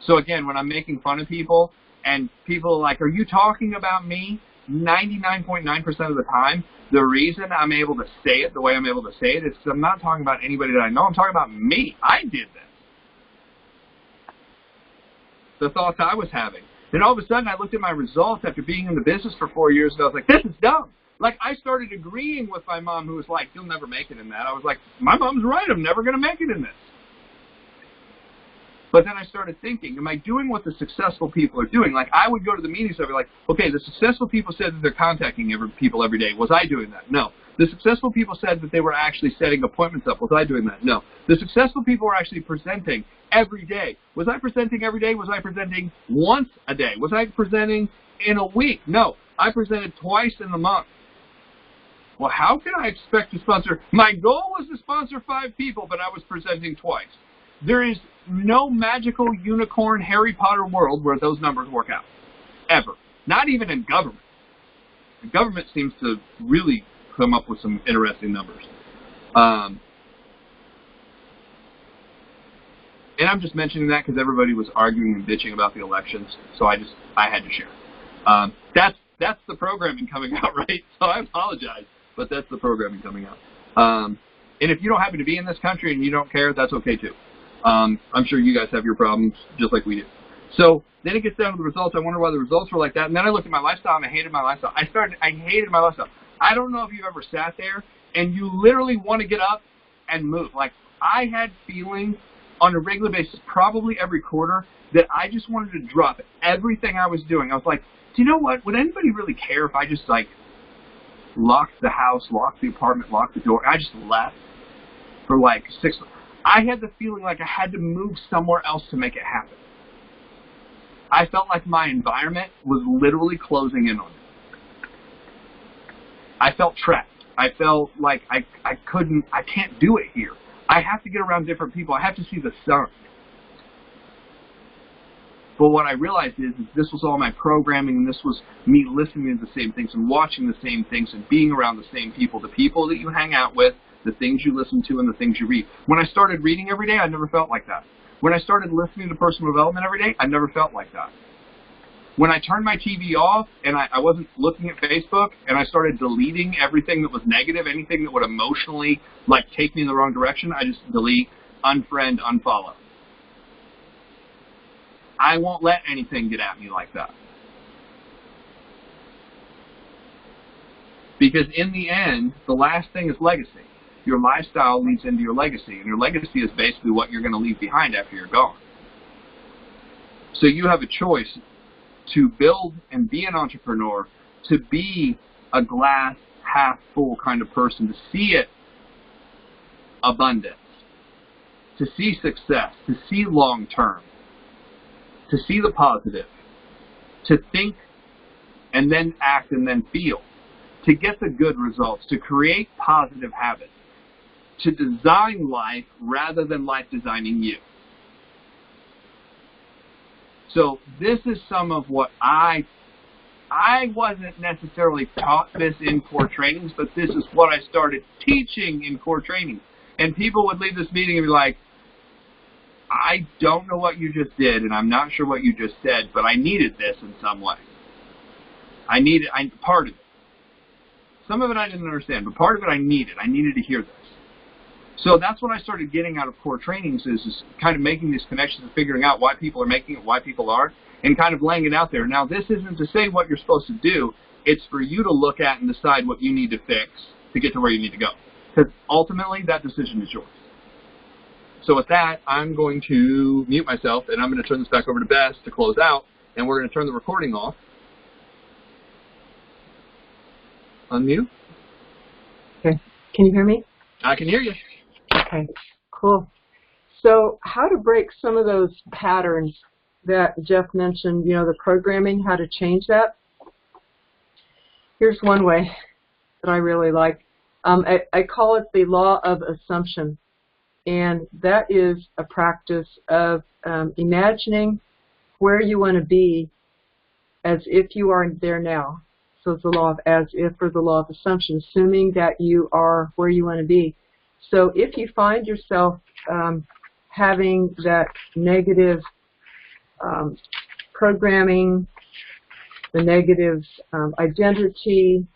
So again, when I'm making fun of people, and people are like, are you talking about me? 99.9% of the time, the reason I'm able to say it the way I'm able to say it is because I'm not talking about anybody that I know. I'm talking about me. I did this. The thoughts I was having. Then all of a sudden, I looked at my results after being in the business for 4 years, and I was like, this is dumb. Like, I started agreeing with my mom, who was like, you'll never make it in that. I was like, my mom's right. I'm never going to make it in this. But then I started thinking, am I doing what the successful people are doing? Like, I would go to the meetings, I'd be like, okay, the successful people said that they're contacting people every day. Was I doing that? No. The successful people said that they were actually setting appointments up. Was I doing that? No. The successful people were actually presenting every day. Was I presenting every day? Was I presenting once a day? Was I presenting in a week? No. I presented twice in the month. Well, how can I expect to sponsor? My goal was to sponsor 5 people, but I was presenting twice. There is no magical unicorn Harry Potter world where those numbers work out. Ever. Not even in government. The government seems to really come up with some interesting numbers. And I'm just mentioning that because everybody was arguing and bitching about the elections, so I had to share. That's the programming coming out, right? So I apologize, but that's the programming coming out. And if you don't happen to be in this country and you don't care, that's okay too. I'm sure you guys have your problems just like we do. So then it gets down to the results. I wonder why the results were like that. And then I looked at my lifestyle, and I hated my lifestyle. I hated my lifestyle. I don't know if you've ever sat there and you literally want to get up and move. Like, I had feelings on a regular basis, probably every quarter, that I just wanted to drop everything I was doing. I was like, do you know what? Would anybody really care if I just, like, locked the house, locked the apartment, locked the door? I just left for, like, 6 months. I had the feeling like I had to move somewhere else to make it happen. I felt like my environment was literally closing in on me. I felt trapped. I felt like I can't do it here. I have to get around different people. I have to see the sun. But what I realized is this was all my programming, and this was me listening to the same things and watching the same things and being around the same people, the people that you hang out with, the things you listen to, and the things you read. When I started reading every day, I never felt like that. When I started listening to personal development every day, I never felt like that. When I turned my TV off and I wasn't looking at Facebook, and I started deleting everything that was negative, anything that would emotionally like take me in the wrong direction, I just delete, unfriend, unfollow. I won't let anything get at me like that. Because in the end, the last thing is legacy. Your lifestyle leads into your legacy, and your legacy is basically what you're going to leave behind after you're gone. So you have a choice to build and be an entrepreneur, to be a glass half full kind of person, to see it abundance, to see success, to see long term, to see the positive, to think and then act and then feel, to get the good results, to create positive habits, to design life rather than life designing you. So this is some of what I wasn't necessarily taught this in core trainings, but this is what I started teaching in core trainings. And people would leave this meeting and be like, I don't know what you just did, and I'm not sure what you just said, but I needed this in some way. Part of it. Some of it I didn't understand, but part of it I needed. I needed to hear this. So that's what I started getting out of core trainings is kind of making these connections and figuring out why people are making it, why people are, and kind of laying it out there. Now, this isn't to say what you're supposed to do. It's for you to look at and decide what you need to fix to get to where you need to go. Because ultimately, that decision is yours. So with that, I'm going to mute myself, and I'm going to turn this back over to Bess to close out, and we're going to turn the recording off. unmute. Okay. Can you hear me? I can hear you. Okay, cool. So how to break some of those patterns that Jeff mentioned, the programming, how to change that. Here's one way that I really like. I call it the law of assumption. And that is a practice of imagining where you want to be as if you are there now. So it's the law of as if, or the law of assumption, assuming that you are where you want to be. So if you find yourself having that negative programming, the negative identity,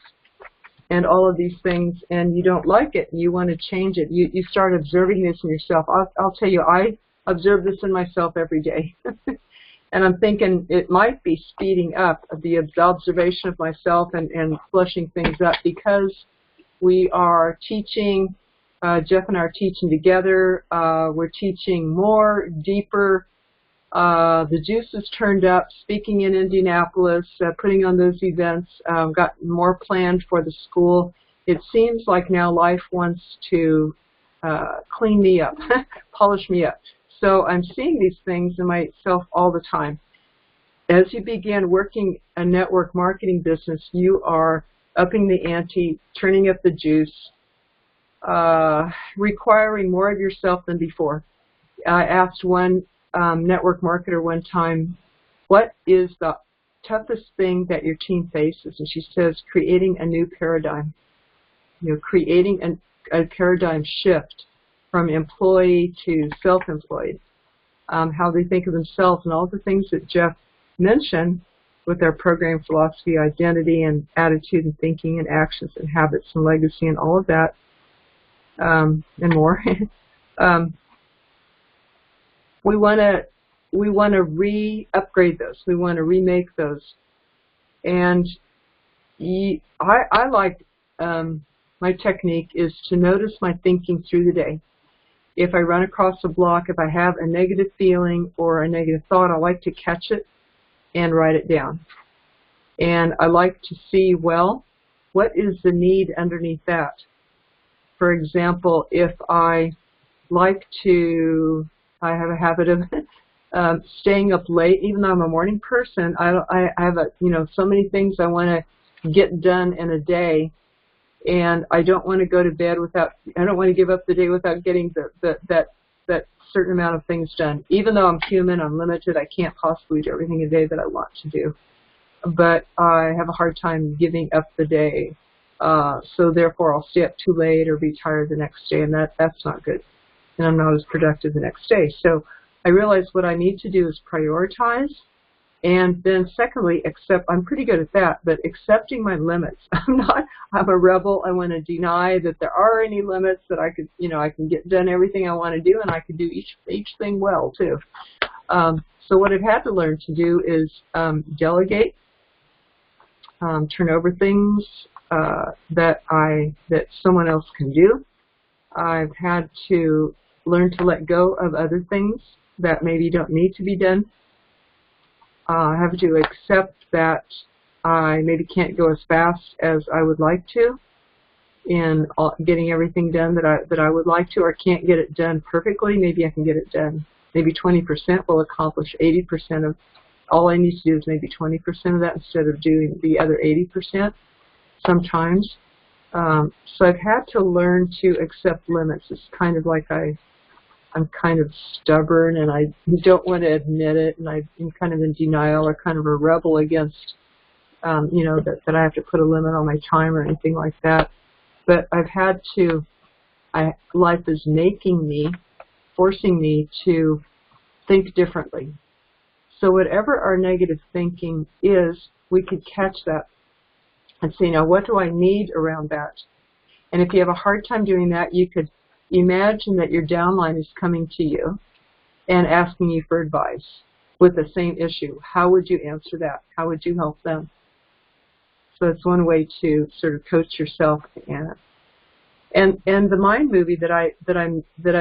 and all of these things, and you don't like it, and you want to change it, you start observing this in yourself. I'll tell you, I observe this in myself every day. And I'm thinking it might be speeding up the observation of myself and flushing things up, because we are teaching, Jeff and I are teaching together. We're teaching more, deeper. The juice is turned up, speaking in Indianapolis, putting on those events, got more planned for the school. It seems like now life wants to clean me up, polish me up. So I'm seeing these things in myself all the time. As you begin working a network marketing business, you are upping the ante, turning up the juice, requiring more of yourself than before. I asked one network marketer one time, what is the toughest thing that your team faces? And she says, creating a new paradigm. Creating a paradigm shift from employee to self-employed, how they think of themselves, and all the things that Jeff mentioned with their program philosophy, identity, and attitude, and thinking, and actions, and habits, and legacy, and all of that, and more. We want to re-upgrade those. We want to remake those. And I like, my technique is to notice my thinking through the day. If I run across a block, if I have a negative feeling or a negative thought, I like to catch it and write it down. And I like to see, well, what is the need underneath that? For example, if I like to, I have a habit of staying up late, even though I'm a morning person. I have so many things I want to get done in a day, and I don't want to go to bed without, I don't want to give up the day without getting that certain amount of things done. Even though I'm human, I'm limited, I can't possibly do everything a day that I want to do. But I have a hard time giving up the day. So therefore I'll stay up too late or be tired the next day, and that's not good. And I'm not as productive the next day. So I realize what I need to do is prioritize. And then secondly, I'm pretty good at that, but accepting my limits. I'm a rebel. I want to deny that there are any limits, that I could, I can get done everything I want to do, and I can do each thing well too. So what I've had to learn to do is delegate, turn over things that someone else can do. I've had to learn to let go of other things that maybe don't need to be done. I have to accept that I maybe can't go as fast as I would like to in getting everything done that I would like to, or can't get it done perfectly. Maybe I can get it done. Maybe 20% will accomplish 80% of, all I need to do is maybe 20% of that instead of doing the other 80% sometimes. So I've had to learn to accept limits. It's kind of like I'm kind of stubborn, and I don't want to admit it, and I'm kind of in denial, or kind of a rebel against, that I have to put a limit on my time or anything like that. But I've had to, life is making me, forcing me to think differently. So whatever our negative thinking is, we could catch that and say, now what do I need around that? And if you have a hard time doing that, you could imagine that your downline is coming to you and asking you for advice with the same issue. How would you answer that? How would you help them? So it's one way to sort of coach yourself. And the mind movie that I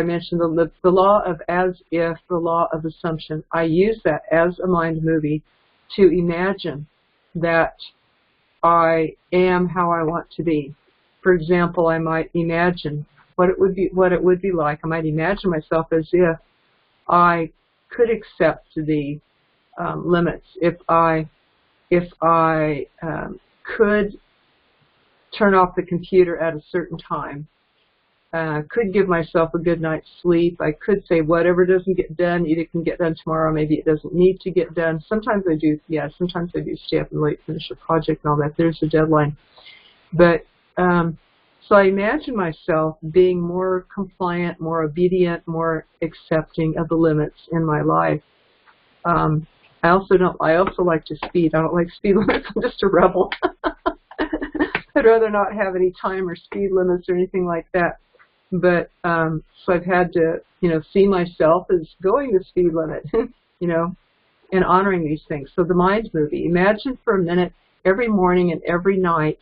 mentioned, the law of as if, the law of assumption, I use that as a mind movie to imagine that I am how I want to be. For example, I might imagine what it would be like. I might imagine myself as if I could accept the limits. If I could turn off the computer at a certain time, could give myself a good night's sleep. I could say whatever doesn't get done, either can get done tomorrow, maybe it doesn't need to get done. Sometimes I do, sometimes I do stay up and late, finish a project and all that. There's a deadline. But so I imagine myself being more compliant, more obedient, more accepting of the limits in my life. I also like to speed. I don't like speed limits. I'm just a rebel. I'd rather not have any time or speed limits or anything like that. But so I've had to, see myself as going the speed limit, and honoring these things. So the mind movie. Imagine for a minute every morning and every night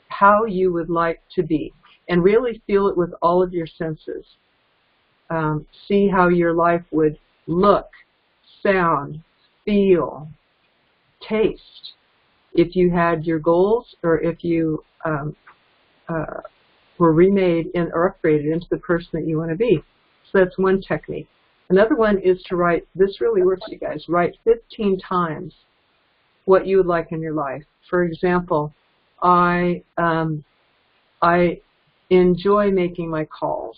how you would like to be, and really feel it with all of your senses. See how your life would look, sound, feel, taste, if you had your goals, or if you were remade or upgraded into the person that you want to be. So that's one technique. Another one is to write, this really works, you guys, write 15 times what you would like in your life. For example, I enjoy making my calls,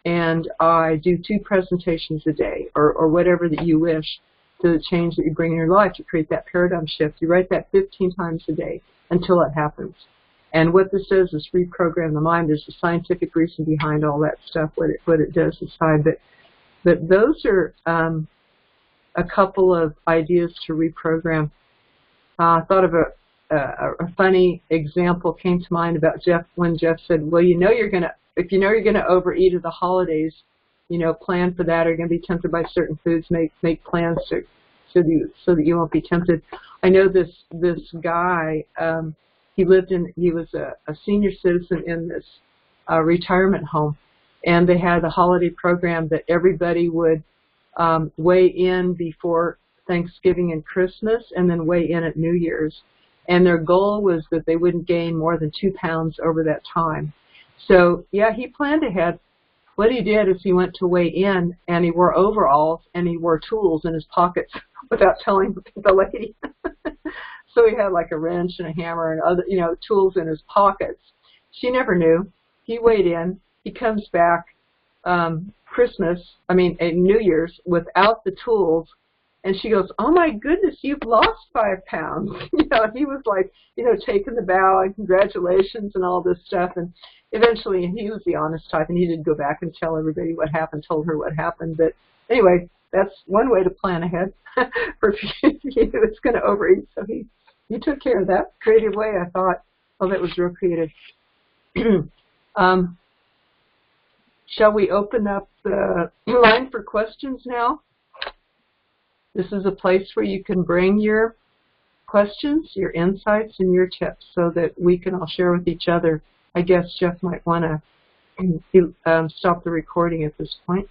and I do 2 presentations a day, or whatever that you wish, to the change that you bring in your life to create that paradigm shift. You write that 15 times a day until it happens. And what this does is reprogram the mind. There's a scientific reason behind all that stuff, what it does inside. But those are a couple of ideas to reprogram. I thought of a funny example came to mind about Jeff, when Jeff said, well, if you know you're going to overeat at the holidays, plan for that, or you're going to be tempted by certain foods, make plans so that you won't be tempted. I know this guy, he was a senior citizen in this retirement home, and they had a holiday program that everybody would weigh in before Thanksgiving and Christmas, and then weigh in at New Year's. And their goal was that they wouldn't gain more than 2 pounds over that time. So, yeah, he planned ahead. What he did is he went to weigh in, and he wore overalls, and he wore tools in his pockets without telling the lady. So he had like a wrench and a hammer and other, tools in his pockets. She never knew. He weighed in. He comes back New Year's without the tools. And she goes, oh, my goodness, you've lost 5 pounds. He was like, taking the bow and congratulations and all this stuff. And eventually, he was the honest type, and he did go back and tell everybody what happened, told her what happened. But anyway, that's one way to plan ahead for if it's going to overeat. So he took care of that. Creative way, I thought. Oh, that was real creative. Shall we open up the line for questions now? This is a place where you can bring your questions, your insights, and your tips so that we can all share with each other. I guess Jeff might want to stop the recording at this point.